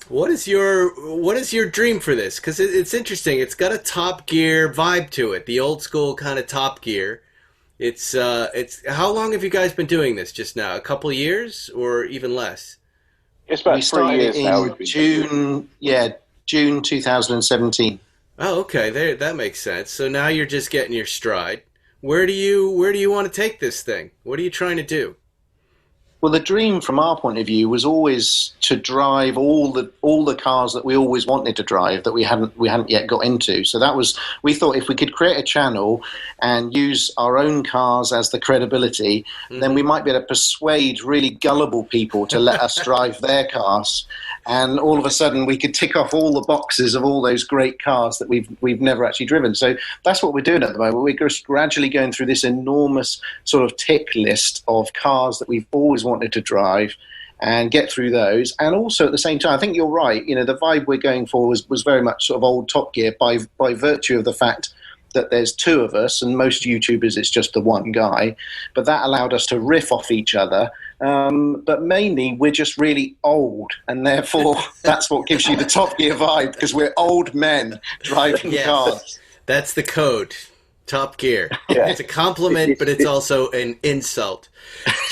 What is your dream for this? Because it's interesting. It's got a Top Gear vibe to it, the old school kind of Top Gear. It's how long have you guys been doing this? Just now, a couple of years or even less? It's about 3 years now. June 2017. Oh, okay. That makes sense. So now you're just getting your stride. Where do you want to take this thing? What are you trying to do? Well, the dream from our point of view was always to drive all the cars that we always wanted to drive that we hadn't yet got into. So we thought if we could create a channel and use our own cars as the credibility, then we might be able to persuade really gullible people to let us drive their cars. And all of a sudden we could tick off all the boxes of all those great cars that we've never actually driven. So that's what we're doing at the moment. We're just gradually going through this enormous sort of tick list of cars that we've always wanted to drive and get through those. And also at the same time, I think you're right, the vibe we're going for was very much sort of old Top Gear by virtue of the fact that there's two of us, and most YouTubers it's just the one guy, but that allowed us to riff off each other. But mainly we're just really old, and therefore that's what gives you the Top Gear vibe, because we're old men driving cars. That's the code. Top Gear. Yeah. It's a compliment, but it's also an insult.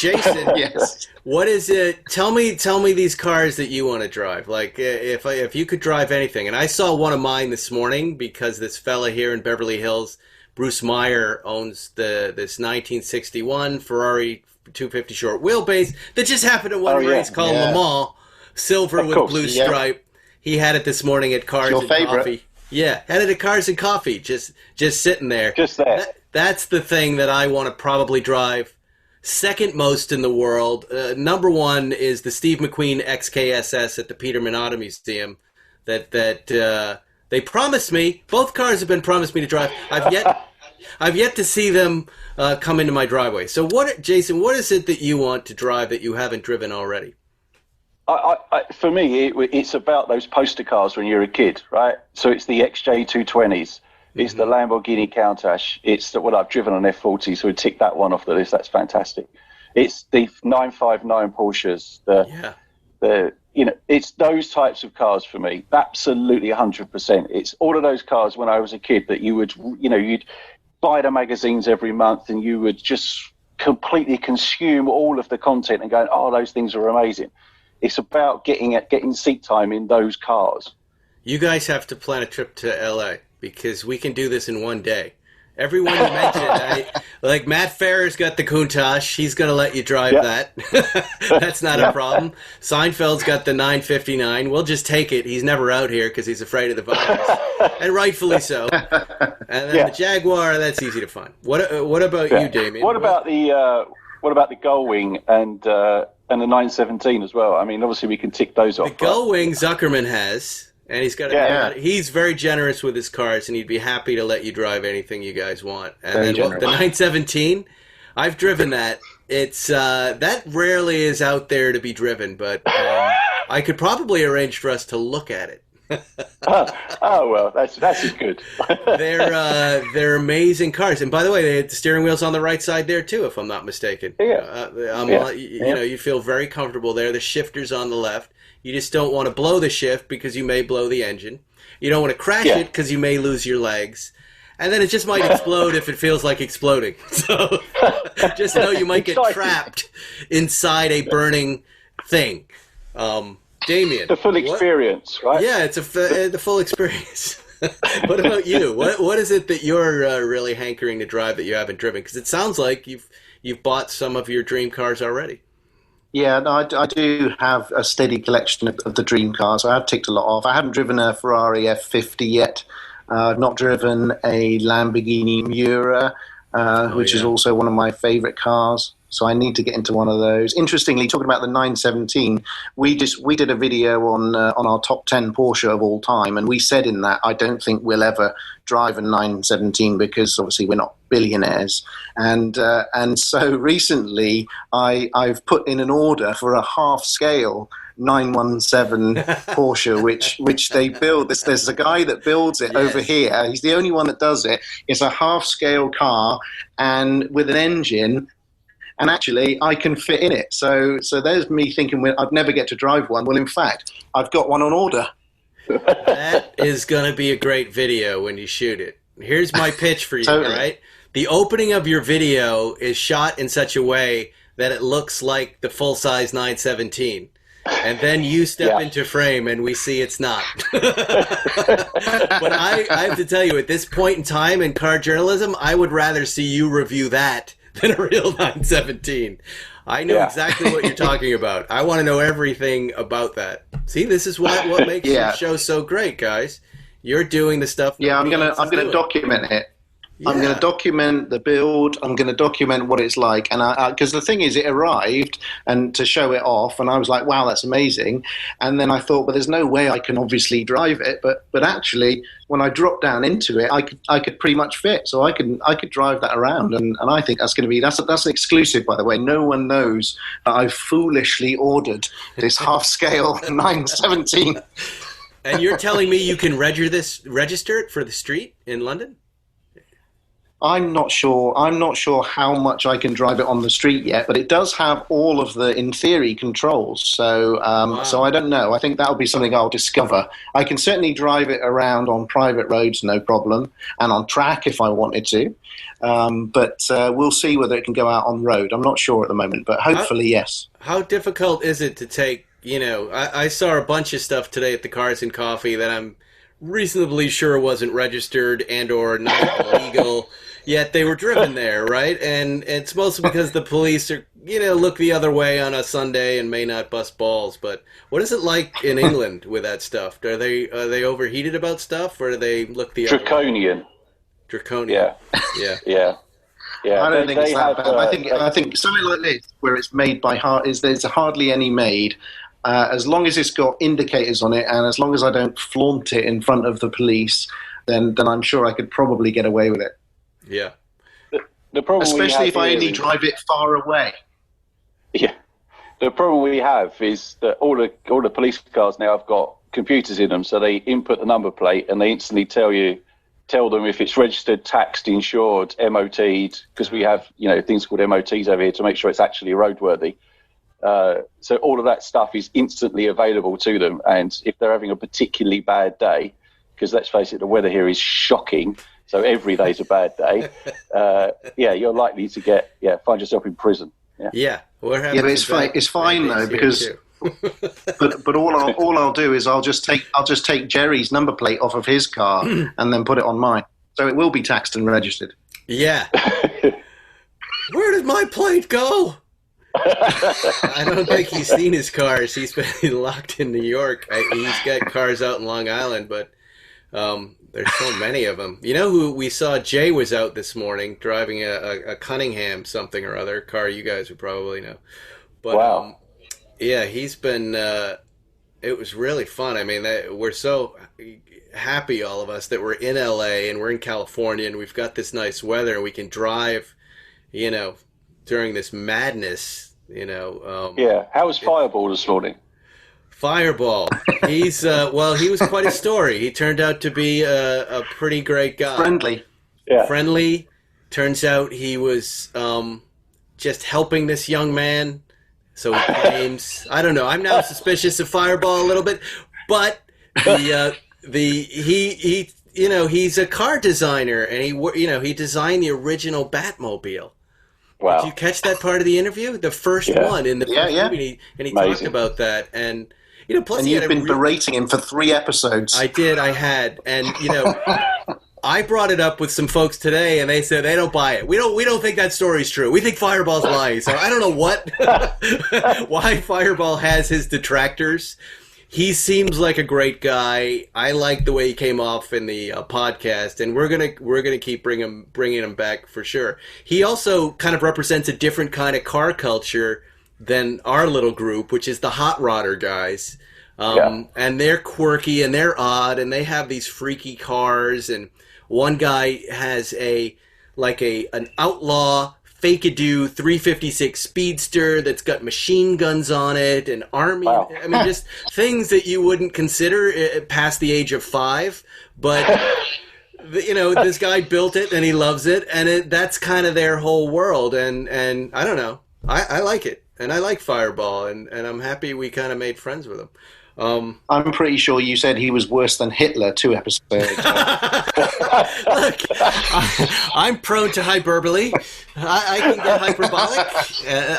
Jason, yes. What is it? Tell me these cars that you want to drive. Like if you could drive anything. And I saw one of mine this morning because this fella here in Beverly Hills, Bruce Meyer, owns this 1961 Ferrari 250 short wheelbase that just happened to win a race called Le Mans, silver with blue stripe. He had it this morning at Cars and Coffee. Yeah, had it at Cars and Coffee, just sitting there. Just there. That's the thing that I want to probably drive second most in the world. Number one is the Steve McQueen XKSS at the Peterman Auto Museum. That they promised me. Both cars have been promised me to drive. I've yet to see them come into my driveway. So, Jason? What is it that you want to drive that you haven't driven already? For me, it's about those poster cars when you're a kid, right? So it's the XJ220s. It's the Lamborghini Countach. It's I've driven an F40, so we tick that one off the list. That's fantastic. It's the 959 Porsches. It's those types of cars for me. Absolutely 100%. It's all of those cars when I was a kid that you would, you'd buy the magazines every month and you would just completely consume all of the content and going, oh, those things are amazing. It's about getting seat time in those cars. You guys have to plan a trip to LA because we can do this in one day. Everyone you mentioned, like Matt Farah's got the Countach. He's going to let you drive that. That's not a problem. Seinfeld's got the 959. We'll just take it. He's never out here because he's afraid of the virus, and rightfully so. And then the Jaguar, that's easy to find. What about you, Damien? What about the Gullwing and the 917 as well? I mean, obviously we can tick those off. The Gullwing Zuckerman has. And he's very generous with his cars, and he'd be happy to let you drive anything you guys want. And then the 917, I've driven that. It's that rarely is out there to be driven, but I could probably arrange for us to look at it. Well, that's good. They're amazing cars, and by the way, they had the steering wheel's on the right side there too, if I'm not mistaken. You feel very comfortable there. The shifter's on the left. You just don't want to blow the shift because you may blow the engine. You don't want to crash it because you may lose your legs. And then it just might explode if it feels like exploding. So just know you might get trapped inside a burning thing. Damien. The full experience, right? Yeah, it's the full experience. What about you? What is it that you're really hankering to drive that you haven't driven? Because it sounds like you've bought some of your dream cars already. Yeah, no, I do have a steady collection of the dream cars. I have ticked a lot off. I haven't driven a Ferrari F50 yet. I've not driven a Lamborghini Miura, which is also one of my favorite cars. So I need to get into one of those. Interestingly, talking about the 917, we did a video on our top 10 Porsche of all time, and we said in that I don't think we'll ever drive a 917 because obviously we're not billionaires. And so recently I've put in an order for a half-scale 917 Porsche, which they build. There's a guy that builds it over here. He's the only one that does it. It's a half-scale car and with an engine. And actually, I can fit in it. So there's me thinking I'd never get to drive one. Well, in fact, I've got one on order. That is going to be a great video when you shoot it. Here's my pitch for you, right? The opening of your video is shot in such a way that it looks like the full-size 917. And then you step into frame and we see it's not. But I have to tell you, at this point in time in car journalism, I would rather see you review that than a real 917. I know exactly what you're talking about. I want to know everything about that. See, this is what makes your show so great, guys. You're doing the stuff. I'm gonna document it. Yeah. I'm going to document the build. I'm going to document what it's like. And because the thing is, it arrived and to show it off, and I was like, wow, that's amazing. And then I thought, well, there's no way I can obviously drive it. But actually, when I dropped down into it, I could pretty much fit. So I could drive that around. And I think that's going to be, that's an exclusive, by the way. No one knows that I've foolishly ordered this half-scale 917. And you're telling me you can register it for the street in London? I'm not sure how much I can drive it on the street yet, but it does have all of the, in theory, controls. So, so I don't know. I think that'll be something I'll discover. I can certainly drive it around on private roads, no problem, and on track if I wanted to. But we'll see whether it can go out on road. I'm not sure at the moment, but hopefully, yes. How difficult is it to take, I saw a bunch of stuff today at the Cars and Coffee that I'm reasonably sure wasn't registered and or not illegal. Yet they were driven there, right? And it's mostly because the police are, look the other way on a Sunday and may not bust balls. But what is it like in England with that stuff? Are they overheated about stuff, or do they look the Draconian? Draconian. Yeah. I don't think it's that bad. I think something like this, where it's made by there's hardly any made. As long as it's got indicators on it, and as long as I don't flaunt it in front of the police, then I'm sure I could probably get away with it. Yeah. The problem, especially if I only drive it far away. Yeah. The problem we have is that all the police cars now have got computers in them, so they input the number plate and they instantly tell them if it's registered, taxed, insured, MOT'd, because we have things called MOTs over here to make sure it's actually roadworthy. So all of that stuff is instantly available to them, and if they're having a particularly bad day, because let's face it, the weather here is shocking. So every day's a bad day. You're likely to find yourself in prison. Yeah. But it's fine though, because but all I'll do is I'll just take Jerry's number plate off of his car and then put it on mine, so it will be taxed and registered. Yeah. Where did my plate go? I don't think he's seen his cars. He's been locked in New York. He's got cars out in Long Island, but there's so many of them. You know who we saw? Jay was out this morning driving a Cunningham something or other car. You guys would probably know. But, wow. He's been. It was really fun. I mean, we're so happy, all of us, that we're in LA and we're in California and we've got this nice weather and we can drive, during this madness. How was Fireball this morning? Fireball. He's he was quite a story. He turned out to be a pretty great guy. Friendly. Yeah. Friendly. Turns out he was just helping this young man. So he claims. I don't know. I'm now suspicious of Fireball a little bit, but he's a car designer and he designed the original Batmobile. Wow. Did you catch that part of the interview? The first one in the first movie, and he talked about that. And plus and you've been berating him for 3 episodes. I did. I had, and I brought it up with some folks today, and they said they don't buy it. We don't think that story's true. We think Fireball's lying. So I don't know why Fireball has his detractors. He seems like a great guy. I like the way he came off in the podcast, and we're gonna keep bringing him back for sure. He also kind of represents a different kind of car culture than our little group, which is the hot rodder guys. And they're quirky and they're odd, and they have these freaky cars. And one guy has an outlaw Fake-A-Do 356 Speedster that's got machine guns on it and army. Wow. I mean, just things that you wouldn't consider past the age of 5. But, this guy built it and he loves it. And that's kind of their whole world. And I don't know. I like it. And I like Fireball. And I'm happy we kind of made friends with him. I'm pretty sure you said he was worse than Hitler 2 episodes ago. Look, I'm prone to hyperbole. I can get hyperbolic.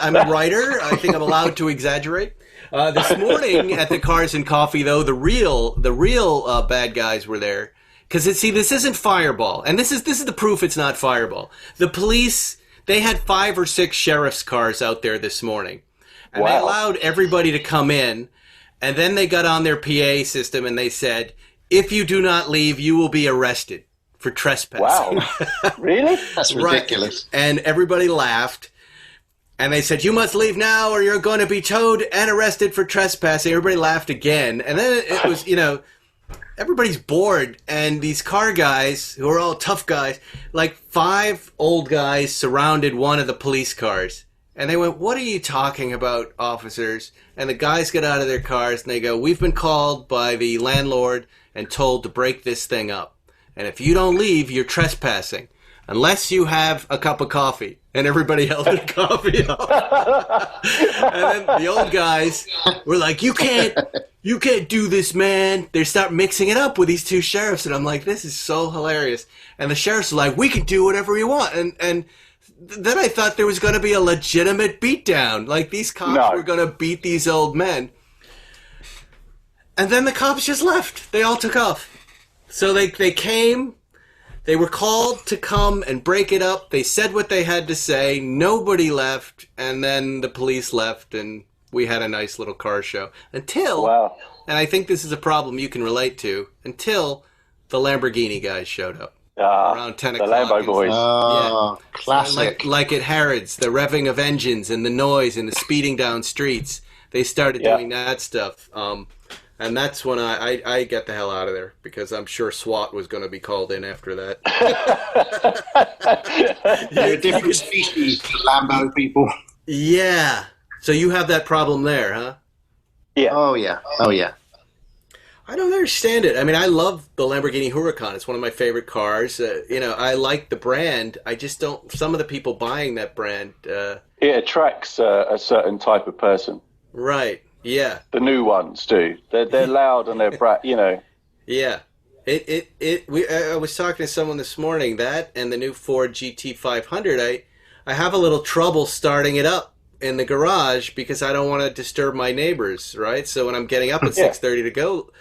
I'm a writer. I think I'm allowed to exaggerate. This morning at the Cars and Coffee, though, the real bad guys were there. Because this isn't Fireball, and this is the proof it's not Fireball. The police, they had 5 or 6 sheriff's cars out there this morning, and they allowed everybody to come in. And then they got on their PA system and they said, if you do not leave, you will be arrested for trespassing. Wow. Really? That's ridiculous. Right. And everybody laughed. And they said, you must leave now or you're going to be towed and arrested for trespassing. Everybody laughed again. And then it was, everybody's bored. And these car guys, who are all tough guys, like 5 old guys surrounded one of the police cars. And they went, what are you talking about, officers? And the guys get out of their cars and they go, we've been called by the landlord and told to break this thing up. And if you don't leave, you're trespassing. Unless you have a cup of coffee. And everybody held their coffee up. And then the old guys were like, you can't do this, man. They start mixing it up with these 2 sheriffs. And I'm like, this is so hilarious. And the sheriffs are like, we can do whatever we want. And then I thought there was going to be a legitimate beatdown. Like these cops were going to beat these old men. And then the cops just left. They all took off. So they came They were called to come and break it up. They said what they had to say. Nobody left, and then the police left, and we had a nice little car show. Until, and I think this is a problem you can relate to, until the Lamborghini guys showed up. Around 10 o'clock. The Lambo boys. Oh, classic. Like at Harrods, the revving of engines and the noise and the speeding down streets. They started doing that stuff. And that's when I get the hell out of there, because I'm sure SWAT was going to be called in after that. They're a different species, the Lambo people. Yeah. So you have that problem there, huh? Yeah. Oh, yeah. Oh, yeah. I don't understand it. I mean, I love the Lamborghini Huracan. It's one of my favorite cars. I like the brand. I just don't. Some of the people buying that brand. It attracts a certain type of person. Right. Yeah. The new ones do. They're loud and they're Yeah. I was talking to someone this morning, that and the new Ford GT500. I have a little trouble starting it up in the garage because I don't want to disturb my neighbors, right? So when I'm getting up at 6:30 to go,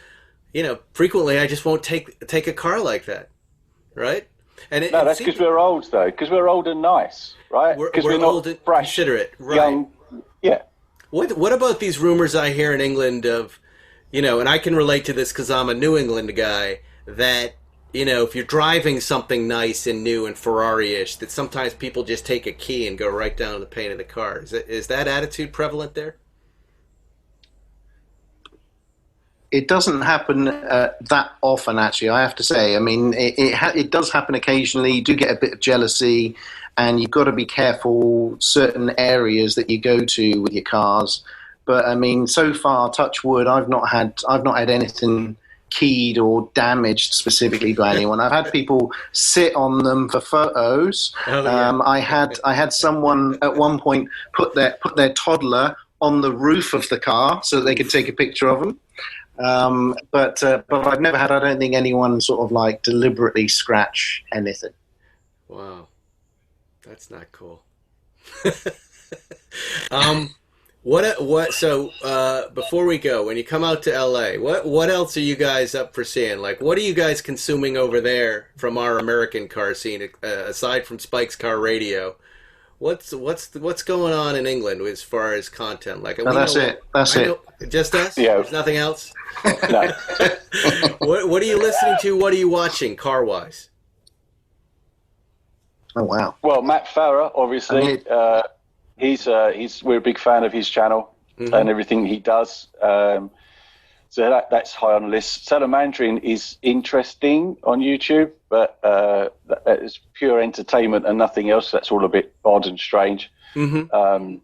frequently I just won't take a car like that, right? And that's because we're old, though. Because we're old and nice, right? Because we're not old and fresh, considerate, right? Young. Yeah. What about these rumors I hear in England of, and I can relate to this because I'm a New England guy, that, if you're driving something nice and new and Ferrari-ish, that sometimes people just take a key and go right down to the paint of the car. Is that attitude prevalent there? It doesn't happen that often, actually, I have to say. I mean, it does happen occasionally. You do get a bit of jealousy, and you've got to be careful certain areas that you go to with your cars. But I mean, so far, touch wood, I've not had anything keyed or damaged specifically by anyone. I've had people sit on them for photos. Oh, yeah. I had someone at one point put their toddler on the roof of the car so that they could take a picture of them. But I've never had, I don't think, anyone sort of like deliberately scratch anything. Wow. That's not cool. So before we go, when you come out to LA, what else are you guys up for seeing? Like, what are you guys consuming over there from our American car scene, aside from Spike's Car Radio? What's going on in England as far as content? Like, that's it. Just us? Yeah. There's nothing else? No. What are you listening to? What are you watching, car-wise? Oh, wow. Well, Matt Farah, obviously. We're a big fan of his channel and everything he does. So that's high on the list. Salamandrian is interesting on YouTube, but that is pure entertainment and nothing else. That's all a bit odd and strange. Mm-hmm.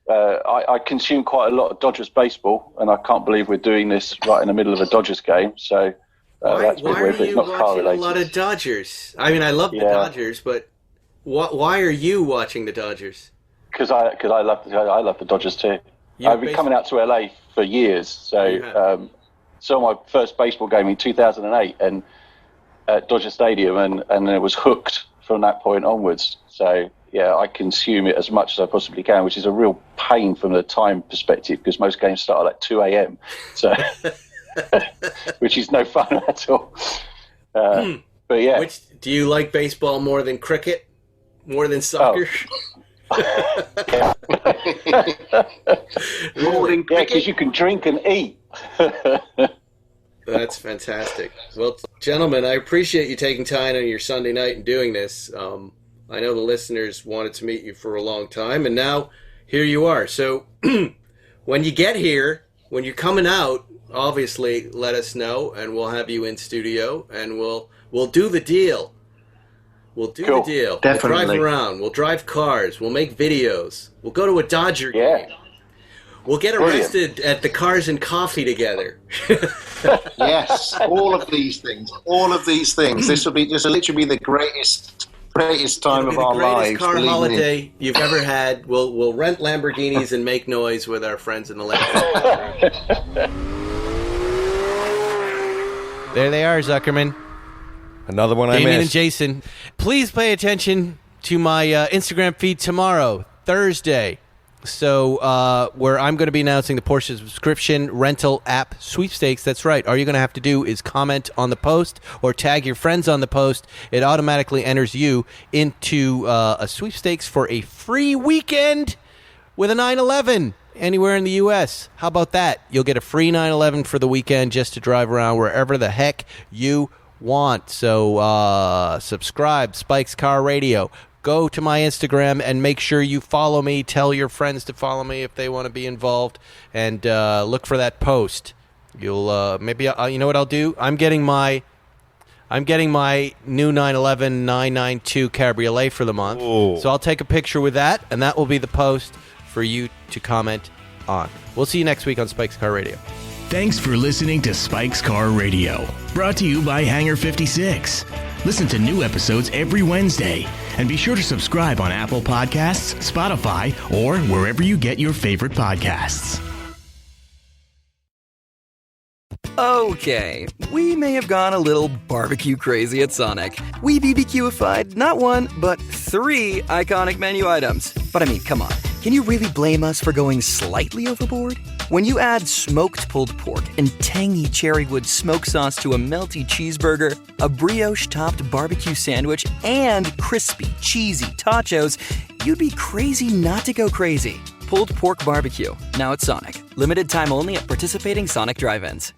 I consume quite a lot of Dodgers baseball, and I can't believe we're doing this right in the middle of a Dodgers game. So that's why are you watching a lot of Dodgers? I mean, I love the Dodgers, but why are you watching the Dodgers? Because I love the Dodgers too. I've been coming out to LA for years, so saw my first baseball game in 2008 and at Dodger Stadium, and it was hooked from that point onwards. So yeah, I consume it as much as I possibly can, which is a real pain from the time perspective because most games start at 2 a.m. So, which is no fun at all. But yeah, do you like baseball more than cricket, more than soccer? Yeah, because you can drink and eat. That's fantastic. Well, gentlemen, I appreciate you taking time on your Sunday night and doing this. I know the listeners wanted to meet you for a long time, and now here you are. So when you get here, when you're coming out, obviously let us know, and we'll have you in studio, and we'll do the deal. We'll do the deal. Definitely. We'll drive around. We'll drive cars. We'll make videos. We'll go to a Dodger game. We'll get arrested at the Cars and Coffee together. Yes, all of these things. This will literally be the greatest time of our lives. The greatest car holiday you've ever had. We'll rent Lamborghinis and make noise with our friends in the Lamborghini. There they are, Zuckerman. Another one I missed. Damien and Jason. Please pay attention to my Instagram feed tomorrow, Thursday. So where I'm going to be announcing the Porsche subscription rental app sweepstakes. That's right. All you're going to have to do is comment on the post or tag your friends on the post. It automatically enters you into a sweepstakes for a free weekend with a 911 anywhere in the U.S. How about that? You'll get a free 911 for the weekend just to drive around wherever the heck you want. So subscribe, Spike's Car Radio. Go to my Instagram and make sure you follow me. Tell your friends to follow me if they want to be involved, and look for that post. You'll maybe you know what I'll do. I'm getting my new 911 992 Cabriolet for the month. Ooh. So I'll take a picture with that, and that will be the post for you to comment on. We'll see you next week on Spike's Car Radio. Thanks for listening to Spike's Car Radio, brought to you by Hangar 56. Listen to new episodes every Wednesday, and be sure to subscribe on Apple Podcasts, Spotify, or wherever you get your favorite podcasts. Okay, we may have gone a little barbecue crazy at Sonic. We BBQified not one, but 3 iconic menu items. But I mean, come on, can you really blame us for going slightly overboard? When you add smoked pulled pork and tangy cherrywood smoke sauce to a melty cheeseburger, a brioche-topped barbecue sandwich, and crispy, cheesy tacos, you'd be crazy not to go crazy. Pulled pork barbecue, now at Sonic. Limited time only at participating Sonic drive-ins.